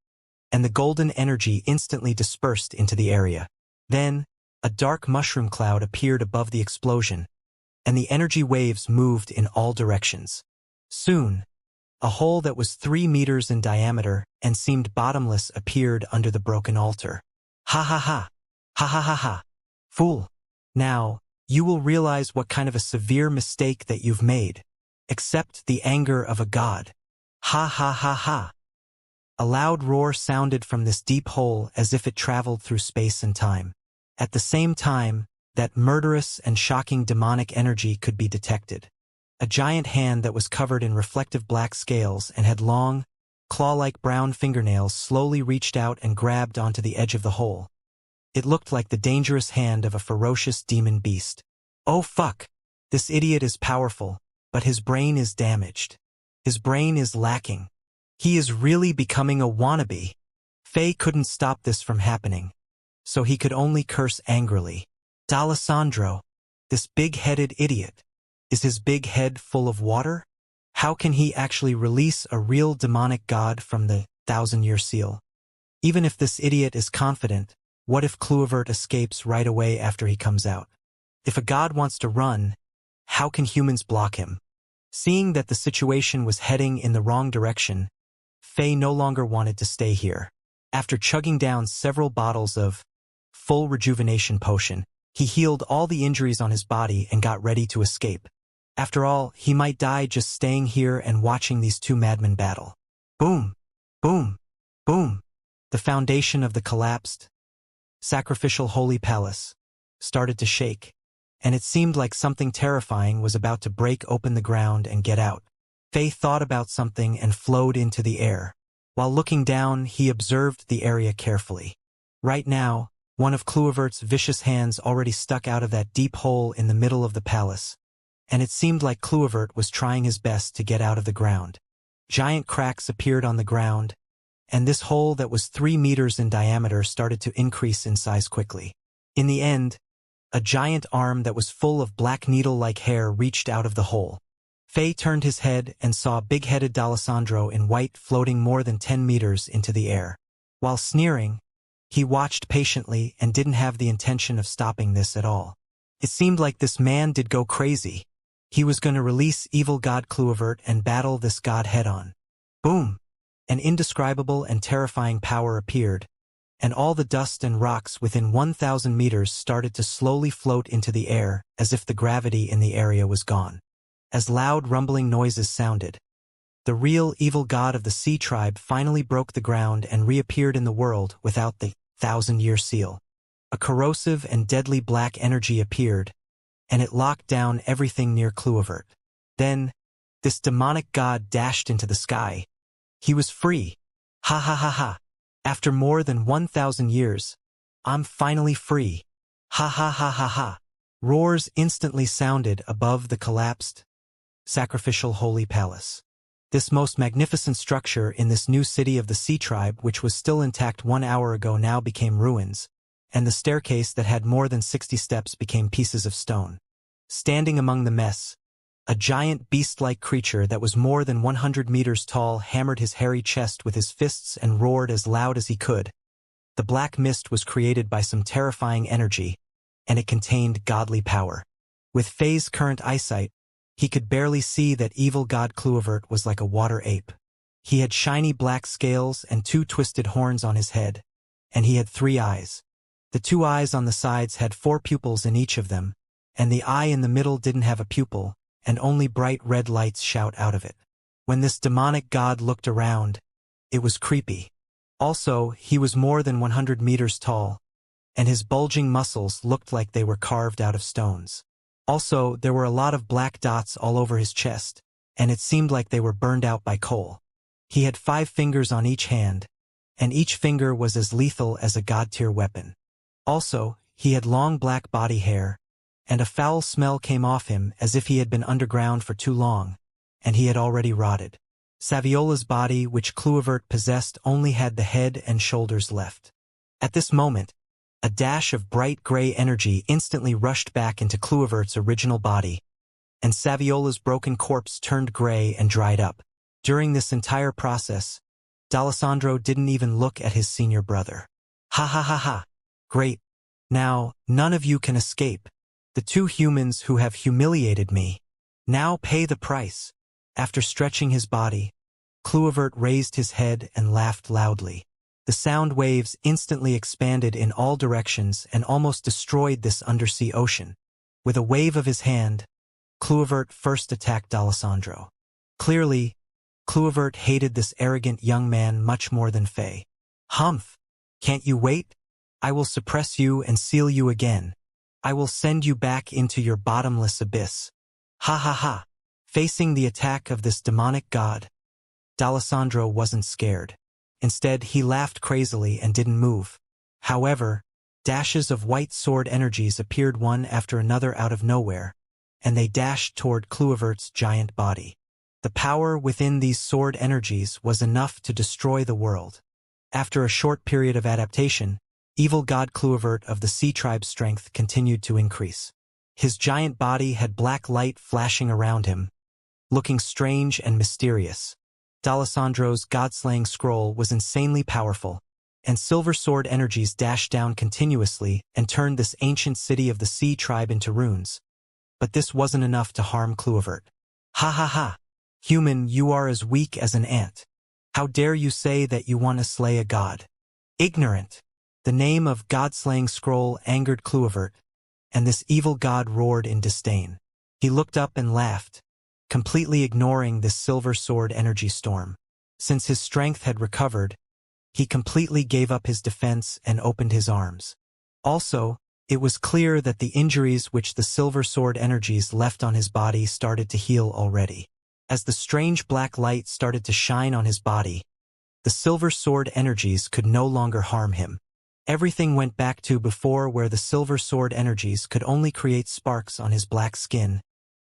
and the golden energy instantly dispersed into the area. Then, a dark mushroom cloud appeared above the explosion, and the energy waves moved in all directions. Soon, a hole that was 3 meters in diameter and seemed bottomless appeared under the broken altar. Ha ha ha! Ha ha ha ha! Fool! Now, you will realize what kind of a severe mistake that you've made. Accept the anger of a god. Ha ha ha ha! A loud roar sounded from this deep hole as if it traveled through space and time. At the same time, that murderous and shocking demonic energy could be detected. A giant hand that was covered in reflective black scales and had long, claw-like brown fingernails slowly reached out and grabbed onto the edge of the hole. It looked like the dangerous hand of a ferocious demon beast. Oh fuck! This idiot is powerful, but his brain is damaged. His brain is lacking. He is really becoming a wannabe. Faye couldn't stop this from happening, so he could only curse angrily. D'Alessandro, this big-headed idiot. Is his big head full of water? How can he actually release a real demonic god from the 1,000-year seal? Even if this idiot is confident, what if Kluivert escapes right away after he comes out? If a god wants to run, how can humans block him? Seeing that the situation was heading in the wrong direction, Faye no longer wanted to stay here. After chugging down several bottles of full rejuvenation potion, he healed all the injuries on his body and got ready to escape. After all, he might die just staying here and watching these two madmen battle. Boom! Boom! Boom! The foundation of the collapsed, sacrificial holy palace started to shake, and it seemed like something terrifying was about to break open the ground and get out. Faye thought about something and flowed into the air. While looking down, he observed the area carefully. Right now, one of Kluivert's vicious hands already stuck out of that deep hole in the middle of the palace, and it seemed like Kluivert was trying his best to get out of the ground. Giant cracks appeared on the ground, and this hole that was 3 meters in diameter started to increase in size quickly. In the end, a giant arm that was full of black needle-like hair reached out of the hole. Faye turned his head and saw big-headed D'Alessandro in white floating more than 10 meters into the air. While sneering, he watched patiently and didn't have the intention of stopping this at all. It seemed like this man did go crazy. He was going to release evil god Kluivert and battle this god head-on. Boom! An indescribable and terrifying power appeared, and all the dust and rocks within 1,000 meters started to slowly float into the air as if the gravity in the area was gone. As loud rumbling noises sounded, the real evil god of the sea tribe finally broke the ground and reappeared in the world without the 1,000-year seal. A corrosive and deadly black energy appeared, and it locked down everything near Kluivert. Then, this demonic god dashed into the sky. He was free. Ha ha ha ha. After more than 1,000 years, I'm finally free. Ha ha ha ha ha. Roars instantly sounded above the collapsed, sacrificial holy palace. This most magnificent structure in this new city of the sea tribe, which was still intact 1 hour ago, now became ruins, and the staircase that had more than 60 steps became pieces of stone. Standing among the mess, a giant beast-like creature that was more than 100 meters tall hammered his hairy chest with his fists and roared as loud as he could. The black mist was created by some terrifying energy, and it contained godly power. With Faye's current eyesight, he could barely see that evil god Kluivert was like a water ape. He had shiny black scales and 2 twisted horns on his head, and he had 3 eyes. The 2 eyes on the sides had 4 pupils in each of them, and the eye in the middle didn't have a pupil, and only bright red lights shout out of it. When this demonic god looked around, it was creepy. Also, he was more than 100 meters tall, and his bulging muscles looked like they were carved out of stones. Also, there were a lot of black dots all over his chest, and it seemed like they were burned out by coal. He had 5 fingers on each hand, and each finger was as lethal as a god-tier weapon. Also, he had long black body hair, and a foul smell came off him as if he had been underground for too long, and he had already rotted. Saviola's body, which Kluivert possessed, only had the head and shoulders left. At this moment, a dash of bright gray energy instantly rushed back into Kluivert's original body, and Saviola's broken corpse turned gray and dried up. During this entire process, D'Alessandro didn't even look at his senior brother. Ha ha ha ha. Great. Now, none of you can escape. The two humans who have humiliated me. Now pay the price. After stretching his body, Kluivert raised his head and laughed loudly. The sound waves instantly expanded in all directions and almost destroyed this undersea ocean. With a wave of his hand, Kluivert first attacked D'Alessandro. Clearly, Kluivert hated this arrogant young man much more than Faye. Humph! Can't you wait? I will suppress you and seal you again. I will send you back into your bottomless abyss. Ha ha ha! Facing the attack of this demonic god, D'Alessandro wasn't scared. Instead, he laughed crazily and didn't move. However, dashes of white sword energies appeared one after another out of nowhere, and they dashed toward Kluivert's giant body. The power within these sword energies was enough to destroy the world. After a short period of adaptation, evil god Kluivert of the Sea Tribe's strength continued to increase. His giant body had black light flashing around him, looking strange and mysterious. D'Alessandro's god-slaying scroll was insanely powerful, and silver sword energies dashed down continuously and turned this ancient city of the Sea Tribe into ruins. But this wasn't enough to harm Kluivert. Ha ha ha! Human, you are as weak as an ant. How dare you say that you want to slay a god? Ignorant! The name of god-slaying scroll angered Kluivert, and this evil god roared in disdain. He looked up and laughed, completely ignoring this silver sword energy storm. Since his strength had recovered, he completely gave up his defense and opened his arms. Also, it was clear that the injuries which the silver sword energies left on his body started to heal already. As the strange black light started to shine on his body, the silver sword energies could no longer harm him. Everything went back to before, where the silver sword energies could only create sparks on his black skin,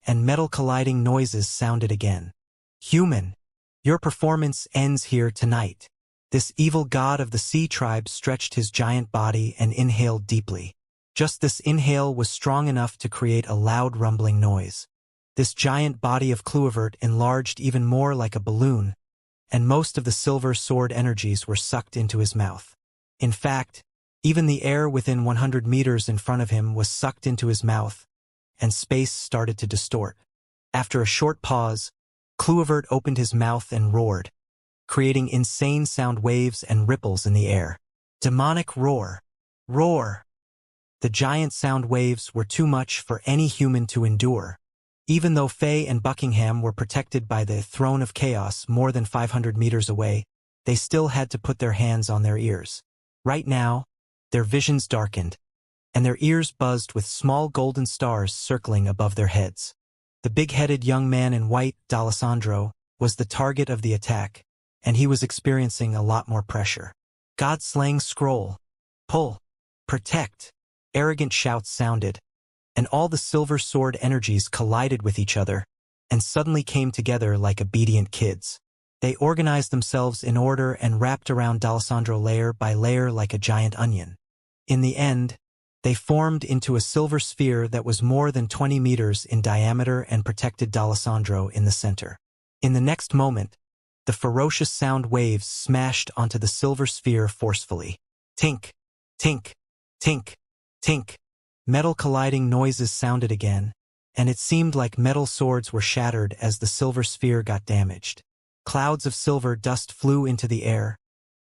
and metal colliding noises sounded again. Human, your performance ends here tonight. This evil god of the Sea Tribe stretched his giant body and inhaled deeply. Just this inhale was strong enough to create a loud rumbling noise. This giant body of Kluivert enlarged even more like a balloon, and most of the silver sword energies were sucked into his mouth. In fact, even the air within 100 meters in front of him was sucked into his mouth, and space started to distort. After a short pause, Kluivert opened his mouth and roared, creating insane sound waves and ripples in the air. Demonic roar. Roar! The giant sound waves were too much for any human to endure. Even though Faye and Buckingham were protected by the Throne of Chaos more than 500 meters away, they still had to put their hands on their ears. Right now, their visions darkened, and their ears buzzed with small golden stars circling above their heads. The big-headed young man in white, D'Alessandro, was the target of the attack, and he was experiencing a lot more pressure. God-slaying scroll. Pull. Protect. Arrogant shouts sounded, and all the silver sword energies collided with each other, and suddenly came together like obedient kids. They organized themselves in order and wrapped around D'Alessandro layer by layer like a giant onion. In the end, they formed into a silver sphere that was more than 20 meters in diameter and protected D'Alessandro in the center. In the next moment, the ferocious sound waves smashed onto the silver sphere forcefully. Tink, tink, tink, tink. Metal colliding noises sounded again, and it seemed like metal swords were shattered as the silver sphere got damaged. Clouds of silver dust flew into the air,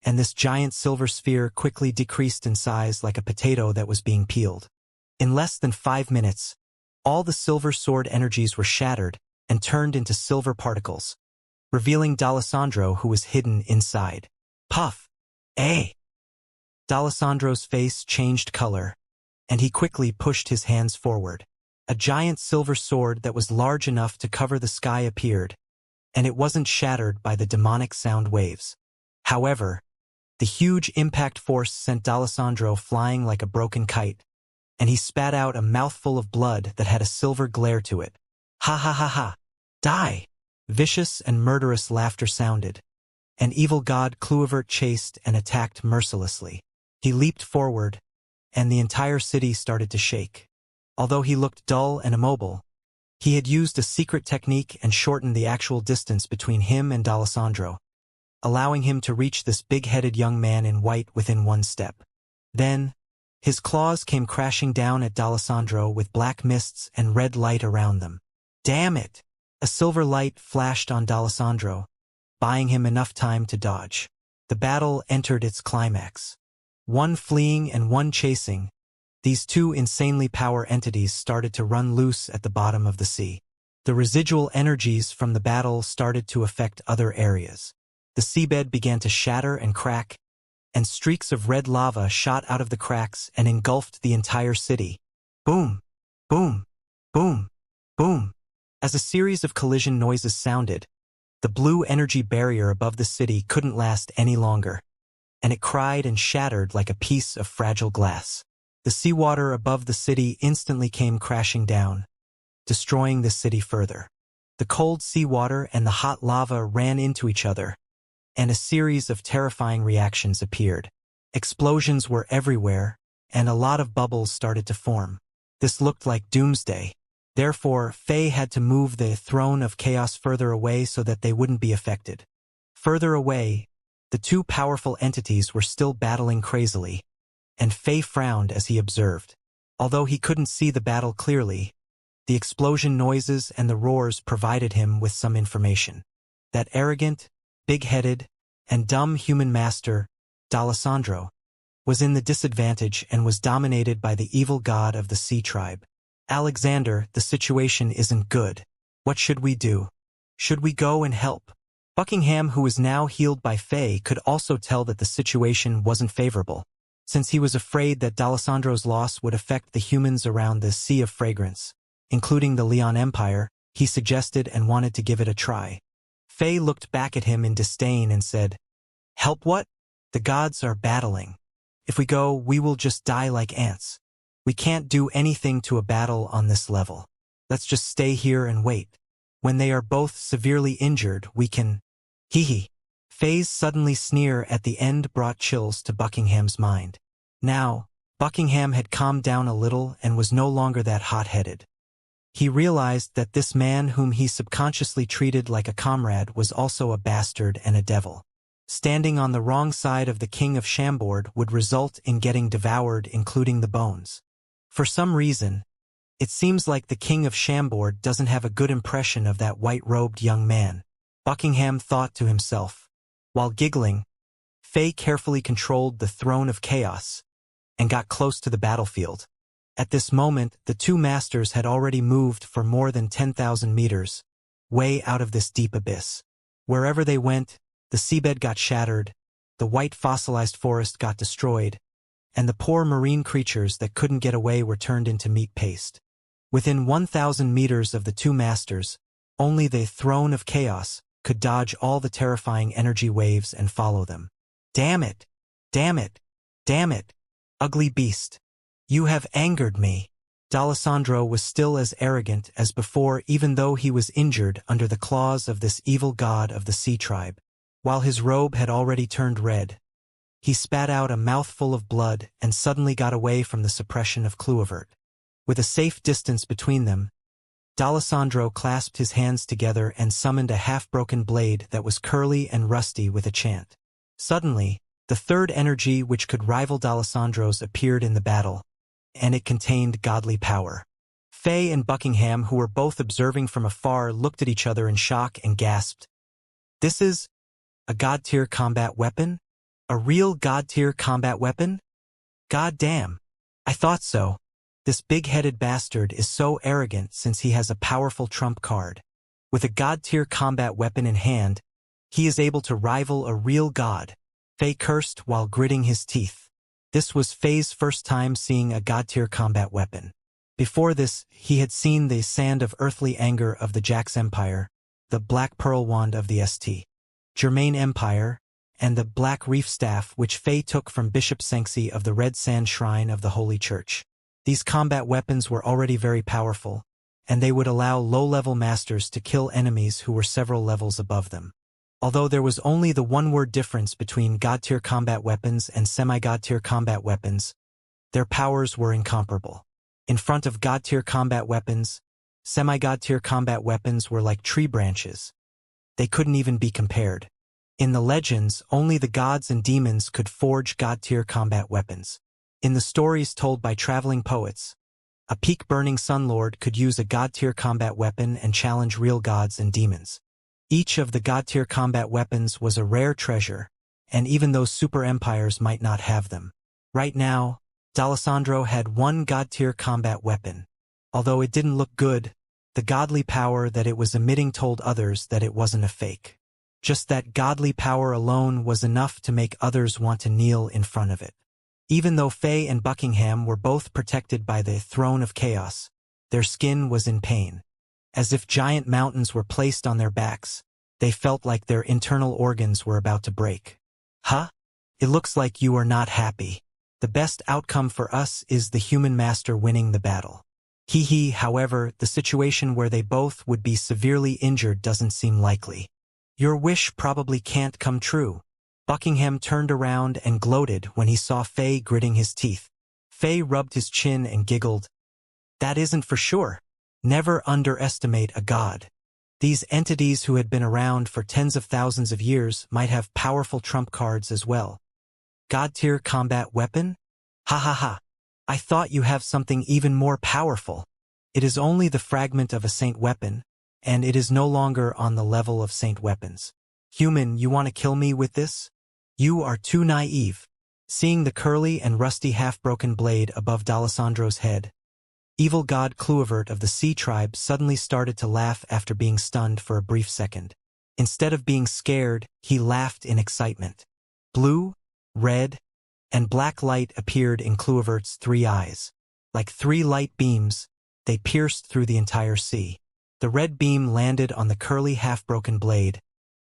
and this giant silver sphere quickly decreased in size like a potato that was being peeled. In less than 5 minutes, all the silver sword energies were shattered and turned into silver particles, revealing D'Alessandro, who was hidden inside. Puff! Eh! D'Alessandro's face changed color, and he quickly pushed his hands forward. A giant silver sword that was large enough to cover the sky appeared, and it wasn't shattered by the demonic sound waves. However, the huge impact force sent D'Alessandro flying like a broken kite, and he spat out a mouthful of blood that had a silver glare to it. Ha ha ha ha! Die! Vicious and murderous laughter sounded. An evil god Cluivert chased and attacked mercilessly. He leaped forward, and the entire city started to shake. Although he looked dull and immobile, he had used a secret technique and shortened the actual distance between him and D'Alessandro, allowing him to reach this big-headed young man in white within one step. Then, his claws came crashing down at D'Alessandro with black mists and red light around them. Damn it! A silver light flashed on D'Alessandro, buying him enough time to dodge. The battle entered its climax. One fleeing and one chasing, these two insanely powerful entities started to run loose at the bottom of the sea. The residual energies from the battle started to affect other areas. The seabed began to shatter and crack, and streaks of red lava shot out of the cracks and engulfed the entire city. Boom! Boom! Boom! Boom! As a series of collision noises sounded, the blue energy barrier above the city couldn't last any longer, and it cried and shattered like a piece of fragile glass. The seawater above the city instantly came crashing down, destroying the city further. The cold seawater and the hot lava ran into each other, and a series of terrifying reactions appeared. Explosions were everywhere, and a lot of bubbles started to form. This looked like doomsday. Therefore, Faye had to move the throne of chaos further away so that they wouldn't be affected. Further away, the two powerful entities were still battling crazily, and Faye frowned as he observed. Although he couldn't see the battle clearly, the explosion noises and the roars provided him with some information. That arrogant, big-headed, and dumb human master, D'Alessandro, was in the disadvantage and was dominated by the evil god of the sea tribe. Alexander, the situation isn't good. What should we do? Should we go and help? Buckingham, who was now healed by Faye, could also tell that the situation wasn't favorable. Since he was afraid that D'Alessandro's loss would affect the humans around the Sea of Fragrance, including the Leon Empire, he suggested and wanted to give it a try. Faye looked back at him in disdain and said, "Help what? The gods are battling. If we go, we will just die like ants. We can't do anything to a battle on this level. Let's just stay here and wait. When they are both severely injured, we can—" Hee. Faye's suddenly sneer at the end brought chills to Buckingham's mind. Now, Buckingham had calmed down a little and was no longer that hot-headed. He realized that this man whom he subconsciously treated like a comrade was also a bastard and a devil. Standing on the wrong side of the King of Chambord would result in getting devoured, including the bones. For some reason, it seems like the King of Chambord doesn't have a good impression of that white-robed young man, Buckingham thought to himself. While giggling, Faye carefully controlled the throne of chaos and got close to the battlefield. At this moment, the two masters had already moved for more than 10,000 meters, way out of this deep abyss. Wherever they went, the seabed got shattered, the white fossilized forest got destroyed, and the poor marine creatures that couldn't get away were turned into meat paste. Within 1,000 meters of the two masters, only the throne of chaos could dodge all the terrifying energy waves and follow them. Damn it! Damn it! Damn it! Ugly beast! You have angered me. D'Alessandro was still as arrogant as before, even though he was injured under the claws of this evil god of the sea tribe. While his robe had already turned red, he spat out a mouthful of blood and suddenly got away from the suppression of Cluivert. With a safe distance between them, D'Alessandro clasped his hands together and summoned a half-broken blade that was curly and rusty with a chant. Suddenly, the third energy which could rival D'Alessandro's appeared in the battle, and it contained godly power. Faye and Buckingham, who were both observing from afar, looked at each other in shock and gasped. This is a god-tier combat weapon? A real god-tier combat weapon? God damn. I thought so. This big-headed bastard is so arrogant since he has a powerful trump card. With a god-tier combat weapon in hand, he is able to rival a real god. Faye cursed while gritting his teeth. This was Faye's first time seeing a god-tier combat weapon. Before this, he had seen the Sand of Earthly Anger of the Jax Empire, the Black Pearl Wand of the St. Germain Empire, and the Black Reef Staff which Faye took from Bishop Xianxia of the Red Sand Shrine of the Holy Church. These combat weapons were already very powerful, and they would allow low-level masters to kill enemies who were several levels above them. Although there was only the one-word difference between God-tier combat weapons and semi-God-tier combat weapons, their powers were incomparable. In front of God-tier combat weapons, semi-God-tier combat weapons were like tree branches. They couldn't even be compared. In the legends, only the gods and demons could forge God-tier combat weapons. In the stories told by traveling poets, a peak-burning sunlord could use a God-tier combat weapon and challenge real gods and demons. Each of the God-tier combat weapons was a rare treasure, and even those super empires might not have them. Right now, D'Alessandro had one God-tier combat weapon. Although it didn't look good, the godly power that it was emitting told others that it wasn't a fake. Just that godly power alone was enough to make others want to kneel in front of it. Even though Faye and Buckingham were both protected by the throne of chaos, their skin was in pain. As if giant mountains were placed on their backs, they felt like their internal organs were about to break. Huh? It looks like you are not happy. The best outcome for us is the human master winning the battle. However, the situation where they both would be severely injured doesn't seem likely. Your wish probably can't come true. Buckingham turned around and gloated when he saw Faye gritting his teeth. Faye rubbed his chin and giggled. That isn't for sure. Never underestimate a god. These entities who had been around for tens of thousands of years might have powerful trump cards as well. God-tier combat weapon? Ha ha ha. I thought you have something even more powerful. It is only the fragment of a saint weapon, and it is no longer on the level of saint weapons. Human, you want to kill me with this? You are too naive. Seeing the curly and rusty half-broken blade above D'Alessandro's head, evil god Cluivert of the Sea Tribe suddenly started to laugh after being stunned for a brief second. Instead of being scared, he laughed in excitement. Blue, red, and black light appeared in Cluivert's 3 eyes. Like 3 light beams, they pierced through the entire sea. The red beam landed on the curly half-broken blade,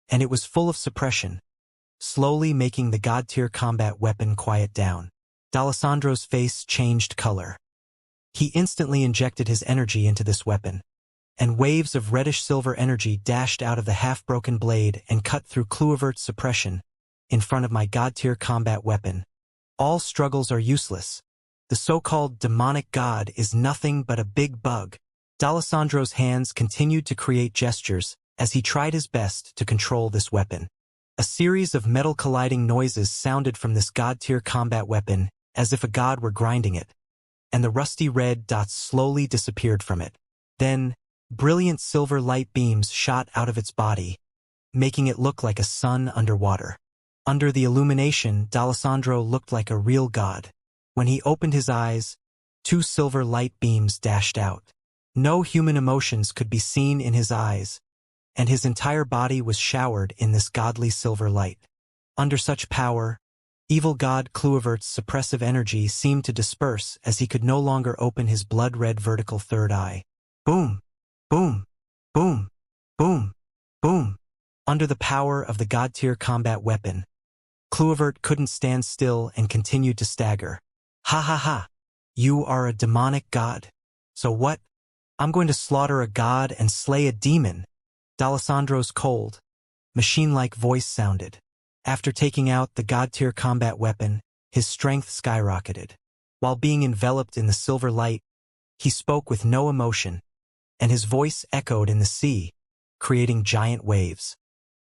and it was full of suppression, slowly making the god-tier combat weapon quiet down. D'Alessandro's face changed color. He instantly injected his energy into this weapon, and waves of reddish-silver energy dashed out of the half-broken blade and cut through Cluivert's suppression in front of my god-tier combat weapon. All struggles are useless. The so-called demonic god is nothing but a big bug. D'Alessandro's hands continued to create gestures as he tried his best to control this weapon. A series of metal colliding noises sounded from this god-tier combat weapon as if a god were grinding it, and the rusty red dots slowly disappeared from it. Then, brilliant silver light beams shot out of its body, making it look like a sun underwater. Under the illumination, D'Alessandro looked like a real god. When he opened his eyes, 2 silver light beams dashed out. No human emotions could be seen in his eyes, and his entire body was showered in this godly silver light. Under such power, evil god Cluivert's suppressive energy seemed to disperse as he could no longer open his blood-red vertical third eye. Boom! Boom! Boom! Boom! Boom! Under the power of the god-tier combat weapon, Cluivert couldn't stand still and continued to stagger. Ha ha ha! You are a demonic god. So what? I'm going to slaughter a god and slay a demon. D'Alessandro's cold, machine-like voice sounded. After taking out the god-tier combat weapon, his strength skyrocketed. While being enveloped in the silver light, he spoke with no emotion, and his voice echoed in the sea, creating giant waves.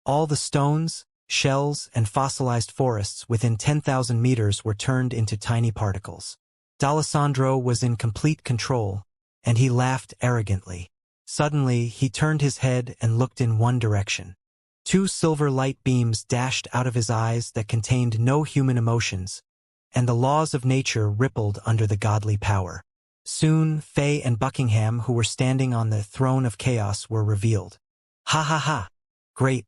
All the stones, shells, and fossilized forests within 10,000 meters were turned into tiny particles. D'Alessandro was in complete control, and he laughed arrogantly. Suddenly, he turned his head and looked in one direction. 2 silver light beams dashed out of his eyes that contained no human emotions, and the laws of nature rippled under the godly power. Soon, Faye and Buckingham, who were standing on the throne of chaos, were revealed. Ha ha ha! Great!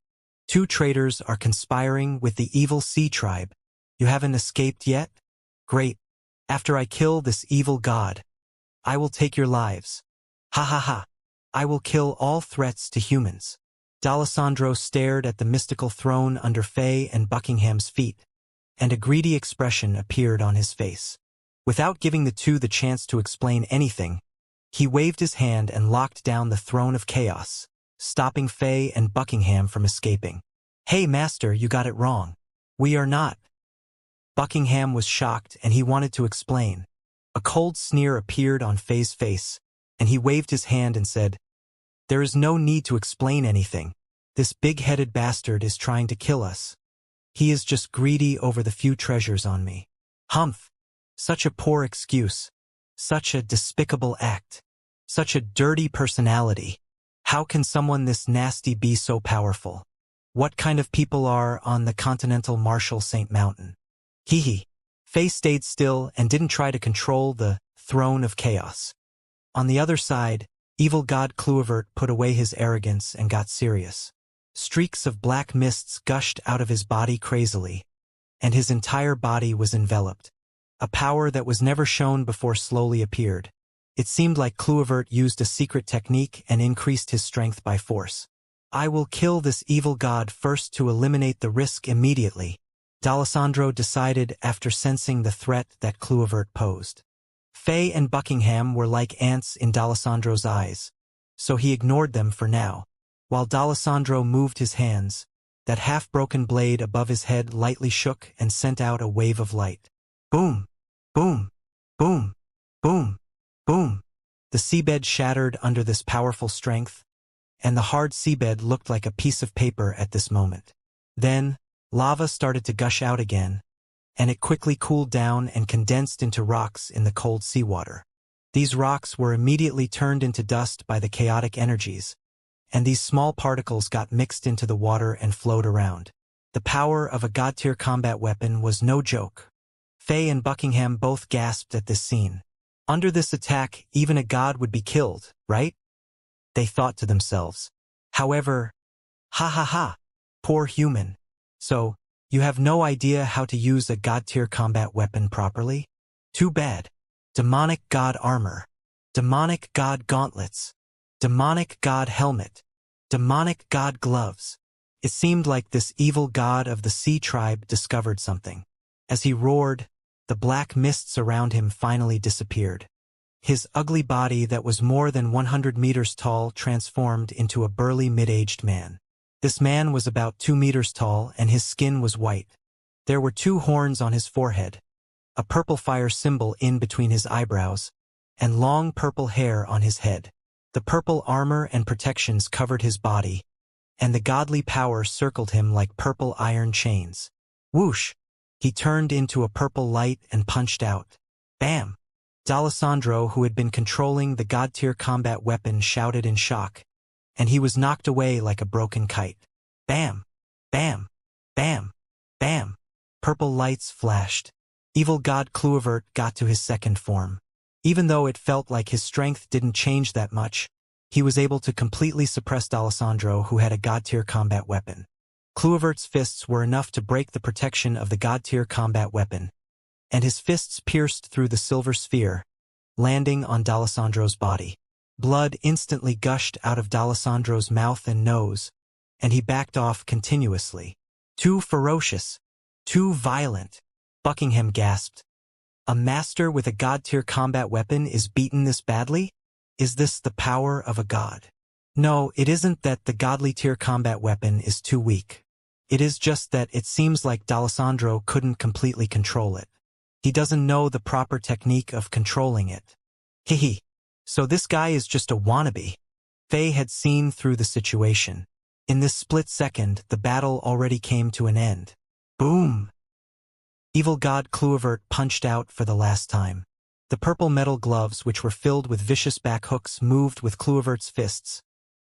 2 traitors are conspiring with the evil Sea Tribe. You haven't escaped yet? Great! After I kill this evil god, I will take your lives. Ha ha ha! I will kill all threats to humans. D'Alessandro stared at the mystical throne under Faye and Buckingham's feet, and a greedy expression appeared on his face. Without giving the two the chance to explain anything, he waved his hand and locked down the throne of chaos, stopping Faye and Buckingham from escaping. "Hey, Master, you got it wrong. We are not." Buckingham was shocked and he wanted to explain. A cold sneer appeared on Faye's face, and he waved his hand and said, "There is no need to explain anything. This big-headed bastard is trying to kill us. He is just greedy over the few treasures on me." Humph! Such a poor excuse. Such a despicable act. Such a dirty personality. How can someone this nasty be so powerful? What kind of people are on the continental Marshall St. Mountain? Hee. Faye stayed still and didn't try to control the throne of chaos. On the other side, evil god Kluivert put away his arrogance and got serious. Streaks of black mists gushed out of his body crazily, and his entire body was enveloped. A power that was never shown before slowly appeared. It seemed like Kluivert used a secret technique and increased his strength by force. "I will kill this evil god first to eliminate the risk immediately," D'Alessandro decided after sensing the threat that Kluivert posed. Faye and Buckingham were like ants in D'Alessandro's eyes, so he ignored them for now. While D'Alessandro moved his hands, that half-broken blade above his head lightly shook and sent out a wave of light. Boom! Boom! Boom! Boom! Boom! The seabed shattered under this powerful strength, and the hard seabed looked like a piece of paper at this moment. Then, lava started to gush out again, and it quickly cooled down and condensed into rocks in the cold seawater. These rocks were immediately turned into dust by the chaotic energies, and these small particles got mixed into the water and flowed around. The power of a god-tier combat weapon was no joke. Faye and Buckingham both gasped at this scene. Under this attack, even a god would be killed, right? They thought to themselves. However, ha ha ha, poor human. So, you have no idea how to use a god-tier combat weapon properly? Too bad. Demonic god armor. Demonic god gauntlets. Demonic god helmet. Demonic god gloves. It seemed like this evil god of the sea tribe discovered something. As he roared, the black mists around him finally disappeared. His ugly body that was more than 100 meters tall transformed into a burly mid-aged man. This man was about 2 meters tall and his skin was white. There were 2 horns on his forehead, a purple fire symbol in between his eyebrows, and long purple hair on his head. The purple armor and protections covered his body, and the godly power circled him like purple iron chains. Whoosh! He turned into a purple light and punched out. Bam! D'Alessandro, who had been controlling the god-tier combat weapon, shouted in shock, and he was knocked away like a broken kite. Bam! Bam! Bam! Bam! Purple lights flashed. Evil god Kluivert got to his second form. Even though it felt like his strength didn't change that much, he was able to completely suppress D'Alessandro, who had a god-tier combat weapon. Kluivert's fists were enough to break the protection of the god-tier combat weapon, and his fists pierced through the silver sphere, landing on D'Alessandro's body. Blood instantly gushed out of D'Alessandro's mouth and nose, and he backed off continuously. Too ferocious. Too violent. Buckingham gasped. A master with a god-tier combat weapon is beaten this badly? Is this the power of a god? No, it isn't that the godly tier combat weapon is too weak. It is just that it seems like D'Alessandro couldn't completely control it. He doesn't know the proper technique of controlling it. Hehe. So this guy is just a wannabe. Faye had seen through the situation. In this split second, the battle already came to an end. Boom! Evil god Kluivert punched out for the last time. The purple metal gloves, which were filled with vicious back hooks, moved with Kluivert's fists,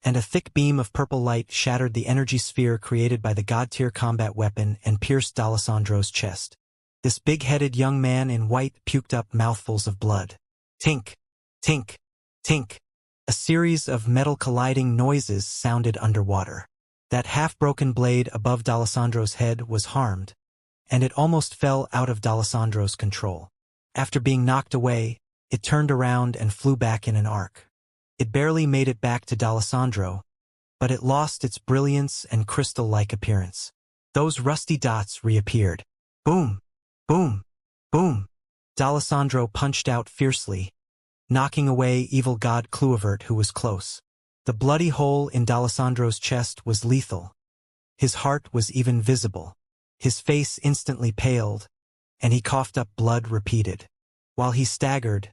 and a thick beam of purple light shattered the energy sphere created by the god-tier combat weapon and pierced D'Alessandro's chest. This big-headed young man in white puked up mouthfuls of blood. Tink! Tink! Tink! A series of metal colliding noises sounded underwater. That half-broken blade above D'Alessandro's head was harmed, and it almost fell out of D'Alessandro's control. After being knocked away, it turned around and flew back in an arc. It barely made it back to D'Alessandro, but it lost its brilliance and crystal-like appearance. Those rusty dots reappeared. Boom! Boom! Boom! D'Alessandro punched out fiercely, knocking away evil god Cluivert, who was close. The bloody hole in D'Alessandro's chest was lethal. His heart was even visible. His face instantly paled, and he coughed up blood repeated. While he staggered,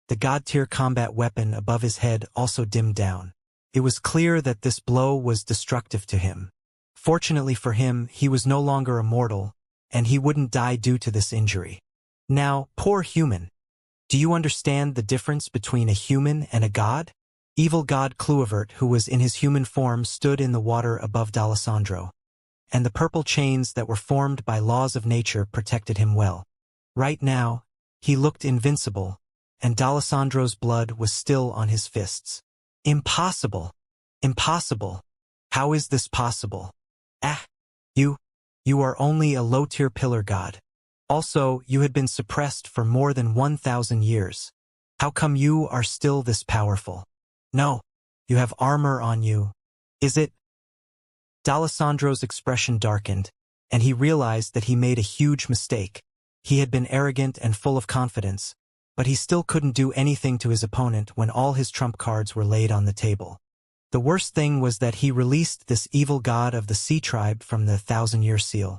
the god-tier combat weapon above his head also dimmed down. It was clear that this blow was destructive to him. Fortunately for him, he was no longer immortal, and he wouldn't die due to this injury. Now, poor human. Do you understand the difference between a human and a god? Evil god Cluivert, who was in his human form, stood in the water above D'Alessandro, and the purple chains that were formed by laws of nature protected him well. Right now, he looked invincible, and D'Alessandro's blood was still on his fists. Impossible! Impossible! How is this possible? Ah! You are only a low-tier pillar god. Also, you had been suppressed for more than 1,000 years. How come you are still this powerful? No, you have armor on you. Is it? D'Alessandro's expression darkened, and he realized that he made a huge mistake. He had been arrogant and full of confidence, but he still couldn't do anything to his opponent when all his trump cards were laid on the table. The worst thing was that he released this evil god of the sea tribe from the 1,000-year seal.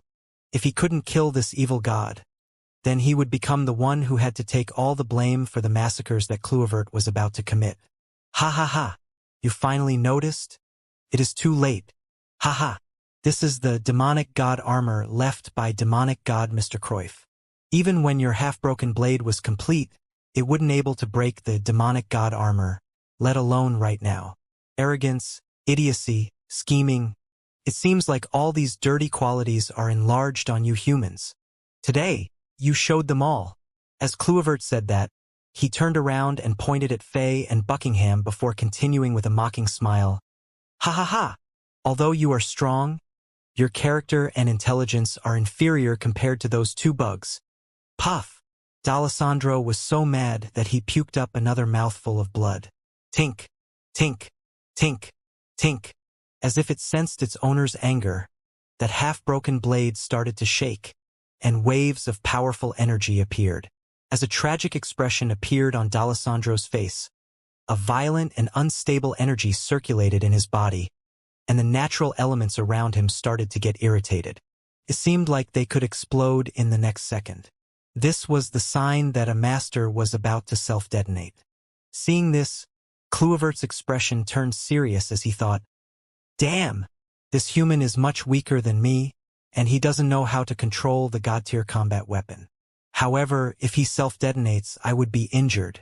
If he couldn't kill this evil god, then he would become the one who had to take all the blame for the massacres that Cluivert was about to commit. Ha ha ha! You finally noticed? It is too late. Ha ha! This is the demonic god armor left by demonic god Mr. Cruyff. Even when your half-broken blade was complete, it wouldn't able to break the demonic god armor, let alone right now. Arrogance, idiocy, scheming. It seems like all these dirty qualities are enlarged on you humans. Today, you showed them all. As Cluivert said that, he turned around and pointed at Faye and Buckingham before continuing with a mocking smile. Ha ha ha! Although you are strong, your character and intelligence are inferior compared to those two bugs. Puff! D'Alessandro was so mad that he puked up another mouthful of blood. Tink! Tink! Tink! Tink! As if it sensed its owner's anger, that half-broken blade started to shake, and waves of powerful energy appeared. As a tragic expression appeared on D'Alessandro's face, a violent and unstable energy circulated in his body, and the natural elements around him started to get irritated. It seemed like they could explode in the next second. This was the sign that a master was about to self-detonate. Seeing this, Cluivert's expression turned serious as he thought, "Damn! This human is much weaker than me, and he doesn't know how to control the god-tier combat weapon. However, if he self-detonates, I would be injured.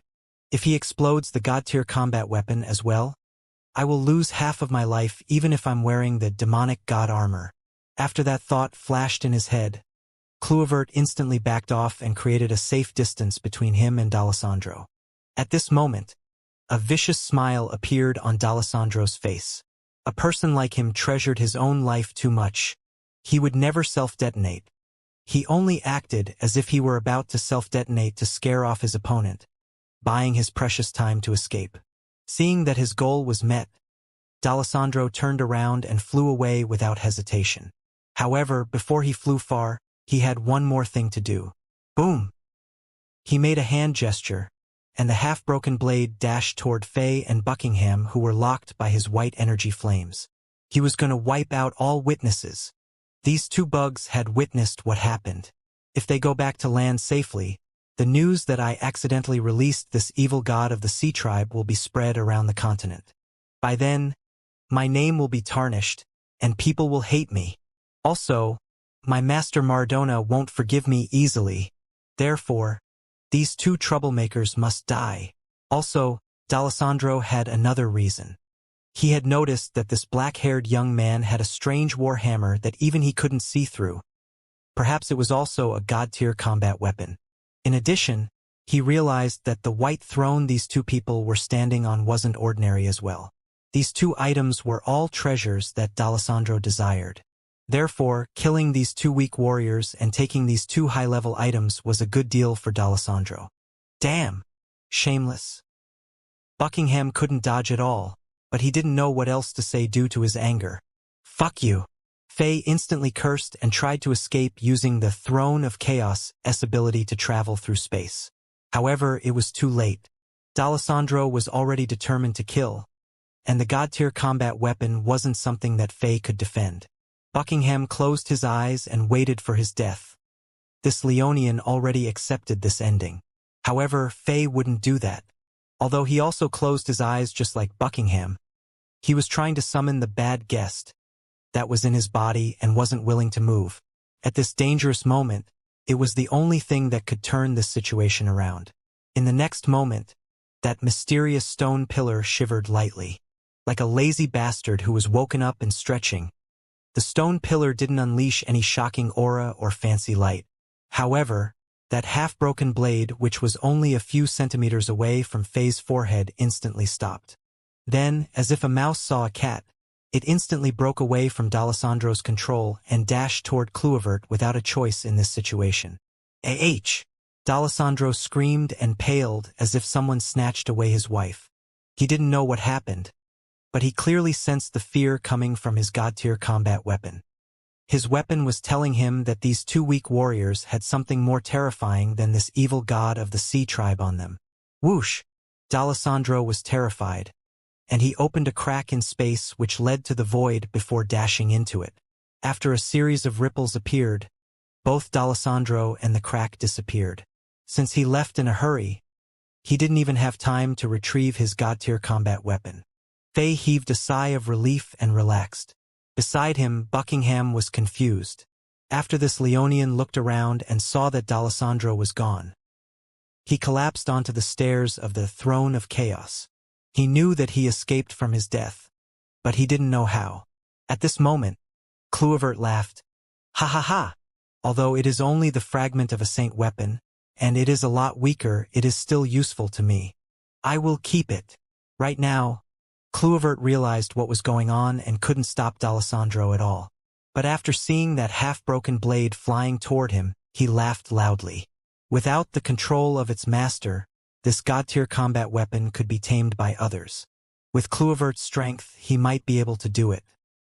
If he explodes the god-tier combat weapon as well, I will lose half of my life even if I'm wearing the demonic god armor." After that thought flashed in his head, Cluivert instantly backed off and created a safe distance between him and D'Alessandro. At this moment, a vicious smile appeared on D'Alessandro's face. A person like him treasured his own life too much. He would never self-detonate. He only acted as if he were about to self-detonate to scare off his opponent, buying his precious time to escape. Seeing that his goal was met, D'Alessandro turned around and flew away without hesitation. However, before he flew far, he had one more thing to do. Boom! He made a hand gesture, and the half-broken blade dashed toward Faye and Buckingham, who were locked by his white energy flames. He was going to wipe out all witnesses. These two bugs had witnessed what happened. If they go back to land safely, the news that I accidentally released this evil god of the sea tribe will be spread around the continent. By then, my name will be tarnished, and people will hate me. Also, my master Maradona won't forgive me easily. Therefore, these two troublemakers must die. Also, D'Alessandro had another reason. He had noticed that this black-haired young man had a strange warhammer that even he couldn't see through. Perhaps it was also a god-tier combat weapon. In addition, he realized that the white throne these two people were standing on wasn't ordinary as well. These two items were all treasures that D'Alessandro desired. Therefore, killing these two weak warriors and taking these two high-level items was a good deal for D'Alessandro. Damn! Shameless. Buckingham couldn't dodge at all, but he didn't know what else to say due to his anger. Fuck you. Fei instantly cursed and tried to escape using the Throne of Chaos' ability to travel through space. However, it was too late. D'Alessandro was already determined to kill, and the god-tier combat weapon wasn't something that Fei could defend. Buckingham closed his eyes and waited for his death. This Leonian already accepted this ending. However, Fei wouldn't do that. Although he also closed his eyes just like Buckingham, he was trying to summon the bad guest that was in his body and wasn't willing to move. At this dangerous moment, it was the only thing that could turn this situation around. In the next moment, that mysterious stone pillar shivered lightly. Like a lazy bastard who was woken up and stretching, the stone pillar didn't unleash any shocking aura or fancy light. However, that half-broken blade, which was only a few centimeters away from Fei's forehead, instantly stopped. Then, as if a mouse saw a cat, it instantly broke away from D'Alessandro's control and dashed toward Kluivert without a choice in this situation. "Ah!" D'Alessandro screamed and paled as if someone snatched away his wife. He didn't know what happened, but he clearly sensed the fear coming from his god-tier combat weapon. His weapon was telling him that these two weak warriors had something more terrifying than this evil god of the sea tribe on them. Whoosh! D'Alessandro was terrified, and he opened a crack in space which led to the void before dashing into it. After a series of ripples appeared, both D'Alessandro and the crack disappeared. Since he left in a hurry, he didn't even have time to retrieve his god-tier combat weapon. Fei heaved a sigh of relief and relaxed. Beside him, Buckingham was confused. After this, Leonian looked around and saw that D'Alessandro was gone. He collapsed onto the stairs of the Throne of Chaos. He knew that he escaped from his death, but he didn't know how. At this moment, Kluivert laughed. "Ha ha ha! Although it is only the fragment of a saint weapon, and it is a lot weaker, it is still useful to me. I will keep it." Right now, Kluivert realized what was going on and couldn't stop D'Alessandro at all. But after seeing that half-broken blade flying toward him, he laughed loudly. Without the control of its master, this god-tier combat weapon could be tamed by others. With Kluivert's strength, he might be able to do it.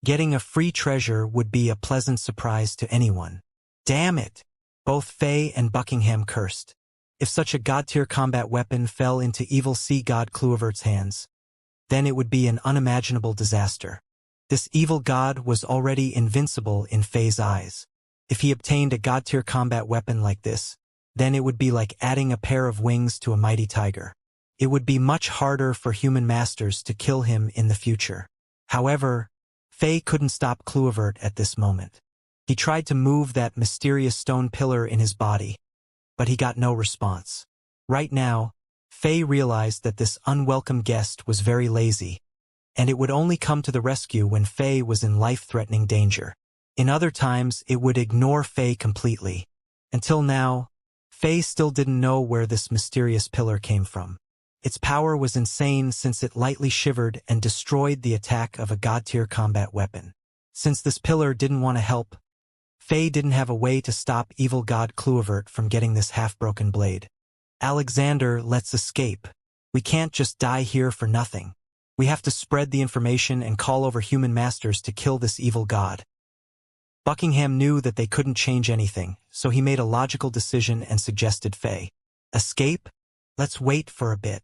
Getting a free treasure would be a pleasant surprise to anyone. Damn it! Both Fei and Buckingham cursed. If such a god-tier combat weapon fell into evil sea god Kluivert's hands, then it would be an unimaginable disaster. This evil god was already invincible in Fei's eyes. If he obtained a god-tier combat weapon like this, then it would be like adding a pair of wings to a mighty tiger. It would be much harder for human masters to kill him in the future. However, Fei couldn't stop Kluivert at this moment. He tried to move that mysterious stone pillar in his body, but he got no response. Right now, Fei realized that this unwelcome guest was very lazy, and it would only come to the rescue when Fei was in life-threatening danger. In other times, it would ignore Fei completely. Until now, Fei still didn't know where this mysterious pillar came from. Its power was insane since it lightly shivered and destroyed the attack of a god-tier combat weapon. Since this pillar didn't want to help, Fei didn't have a way to stop evil god Kluivert from getting this half-broken blade. "Alexander, let's escape. We can't just die here for nothing. We have to spread the information and call over human masters to kill this evil god." Buckingham knew that they couldn't change anything, so he made a logical decision and suggested Fei. "Escape? Let's wait for a bit."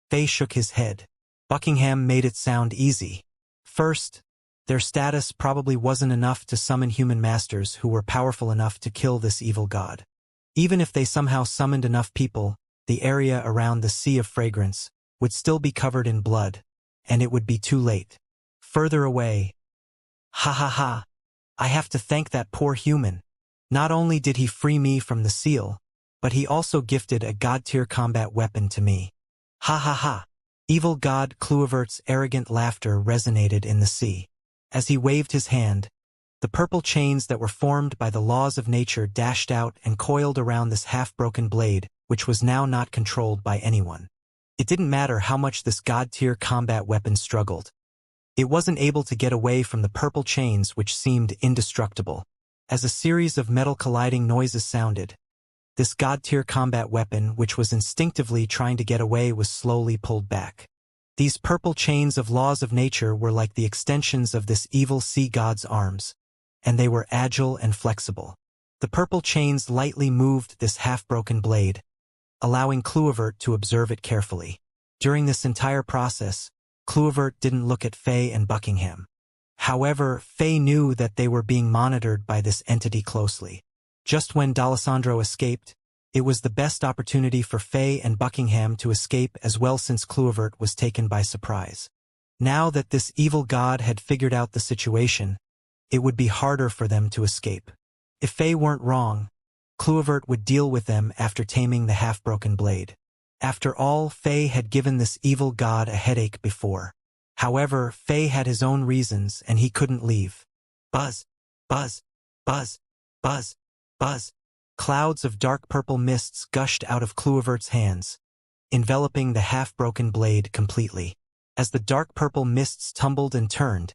Fei shook his head. Buckingham made it sound easy. First, their status probably wasn't enough to summon human masters who were powerful enough to kill this evil god. Even if they somehow summoned enough people, the area around the Sea of Fragrance would still be covered in blood, and it would be too late. Further away, "Ha ha ha! I have to thank that poor human. Not only did he free me from the seal, but he also gifted a god-tier combat weapon to me. Ha ha ha!" Evil god Kluivert's arrogant laughter resonated in the sea. As he waved his hand, the purple chains that were formed by the laws of nature dashed out and coiled around this half-broken blade, which was now not controlled by anyone. It didn't matter how much this god-tier combat weapon struggled. It wasn't able to get away from the purple chains which seemed indestructible. As a series of metal colliding noises sounded, this god-tier combat weapon, which was instinctively trying to get away, was slowly pulled back. These purple chains of laws of nature were like the extensions of this evil sea god's arms. and they were agile and flexible. The purple chains lightly moved this half-broken blade, allowing Kluivert to observe it carefully. During this entire process, Kluivert didn't look at Faye and Buckingham. However, Faye knew that they were being monitored by this entity closely. Just when D'Alessandro escaped, it was the best opportunity for Faye and Buckingham to escape as well, since Kluivert was taken by surprise. Now that this evil god had figured out the situation, it would be harder for them to escape. If Faye weren't wrong, Kluivert would deal with them after taming the half-broken blade. After all, Faye had given this evil god a headache before. However, Faye had his own reasons and he couldn't leave. Buzz, buzz, buzz, buzz, buzz. Clouds of dark purple mists gushed out of Kluivert's hands, enveloping the half-broken blade completely. As the dark purple mists tumbled and turned,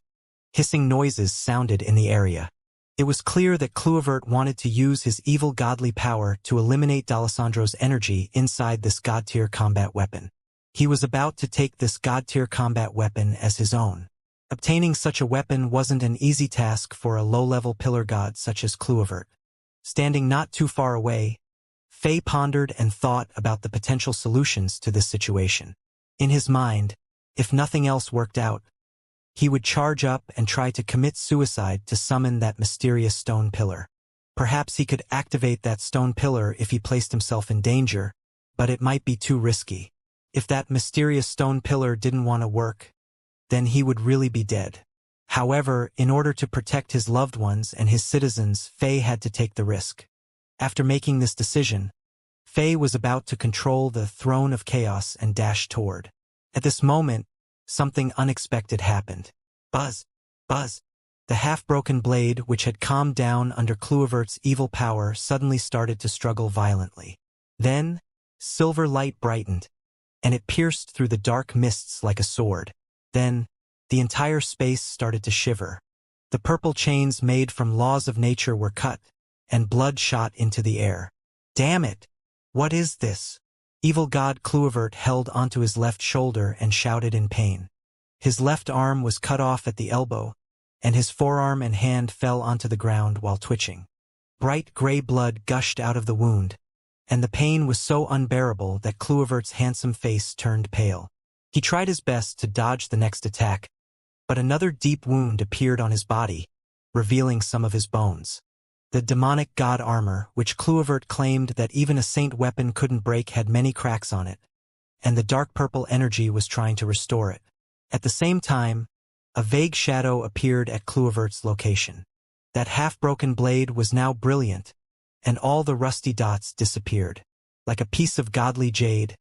hissing noises sounded in the area. It was clear that Kluivert wanted to use his evil godly power to eliminate D'Alessandro's energy inside this god-tier combat weapon. He was about to take this god-tier combat weapon as his own. Obtaining such a weapon wasn't an easy task for a low-level pillar god such as Kluivert. Standing not too far away, Faye pondered and thought about the potential solutions to this situation. In his mind, if nothing else worked out, he would charge up and try to commit suicide to summon that mysterious stone pillar. Perhaps he could activate that stone pillar if he placed himself in danger, but it might be too risky. If that mysterious stone pillar didn't want to work, then he would really be dead. However, in order to protect his loved ones and his citizens, Faye had to take the risk. After making this decision, Faye was about to control the throne of chaos and dash toward. At this moment, something unexpected happened. Buzz, buzz. The half-broken blade, which had calmed down under Kluivert's evil power, suddenly started to struggle violently. Then, silver light brightened, and it pierced through the dark mists like a sword. Then, the entire space started to shiver. The purple chains made from laws of nature were cut, and blood shot into the air. Damn it! What is this? Evil god Kluivert held onto his left shoulder and shouted in pain. His left arm was cut off at the elbow, and his forearm and hand fell onto the ground while twitching. Bright gray blood gushed out of the wound, and the pain was so unbearable that Kluivert's handsome face turned pale. He tried his best to dodge the next attack, but another deep wound appeared on his body, revealing some of his bones. The demonic god armor, which Kluivert claimed that even a saint weapon couldn't break, had many cracks on it, and the dark purple energy was trying to restore it. At the same time, a vague shadow appeared at Kluivert's location. That half-broken blade was now brilliant, and all the rusty dots disappeared. Like a piece of godly jade,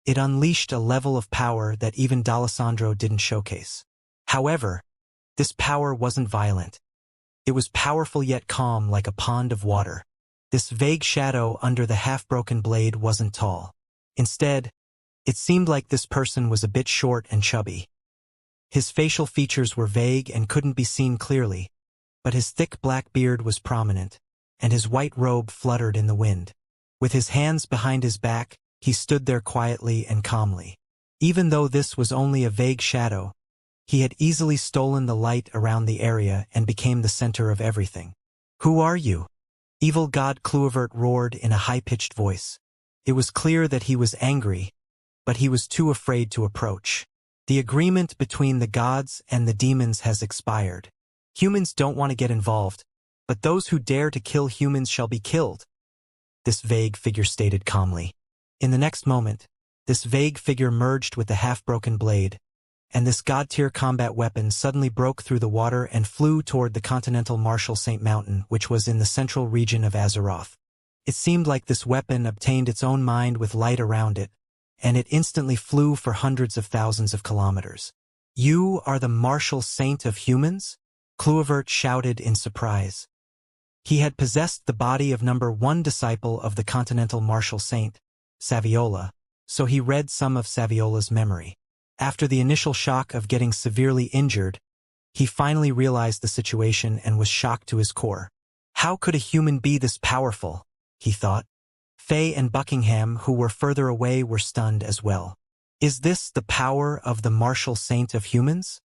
it unleashed a level of power that even D'Alessandro didn't showcase. However, this power wasn't violent. It was powerful yet calm, like a pond of water. This vague shadow under the half-broken blade wasn't tall. Instead, it seemed like this person was a bit short and chubby. His facial features were vague and couldn't be seen clearly, but his thick black beard was prominent, and his white robe fluttered in the wind. With his hands behind his back, he stood there quietly and calmly. Even though this was only a vague shadow, he had easily stolen the light around the area and became the center of everything. "Who are you?" Evil god Kluivert roared in a high-pitched voice. It was clear that he was angry, but he was too afraid to approach. The agreement between the gods and the demons has expired. Humans don't want to get involved, but those who dare to kill humans shall be killed, this vague figure stated calmly. In the next moment, this vague figure merged with the half-broken blade, and this god-tier combat weapon suddenly broke through the water and flew toward the continental Marshal Saint Mountain, which was in the central region of Azeroth. It seemed like this weapon obtained its own mind with light around it, and it instantly flew for hundreds of thousands of kilometers. "You are the Marshal Saint of humans?" Kluivert shouted in surprise. He had possessed the body of number 1 disciple of the continental Marshal Saint, Saviola, so he read some of Saviola's memory. After the initial shock of getting severely injured, he finally realized the situation and was shocked to his core. How could a human be this powerful? He thought. Faye and Buckingham, who were further away, were stunned as well. Is this the power of the Marshal Saint of humans?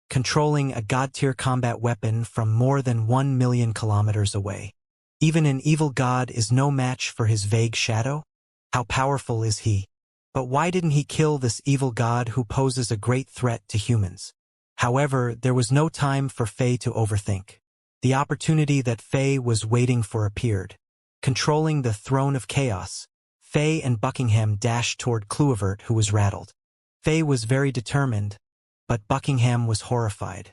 controlling a god-tier combat weapon from more than 1 million kilometers away. Even an evil god is no match for his vague shadow? How powerful is he? But why didn't he kill this evil god who poses a great threat to humans? However, there was no time for Faye to overthink. The opportunity that Faye was waiting for appeared. Controlling the throne of chaos, Faye and Buckingham dashed toward Cluivert, who was rattled. Faye was very determined, but Buckingham was horrified.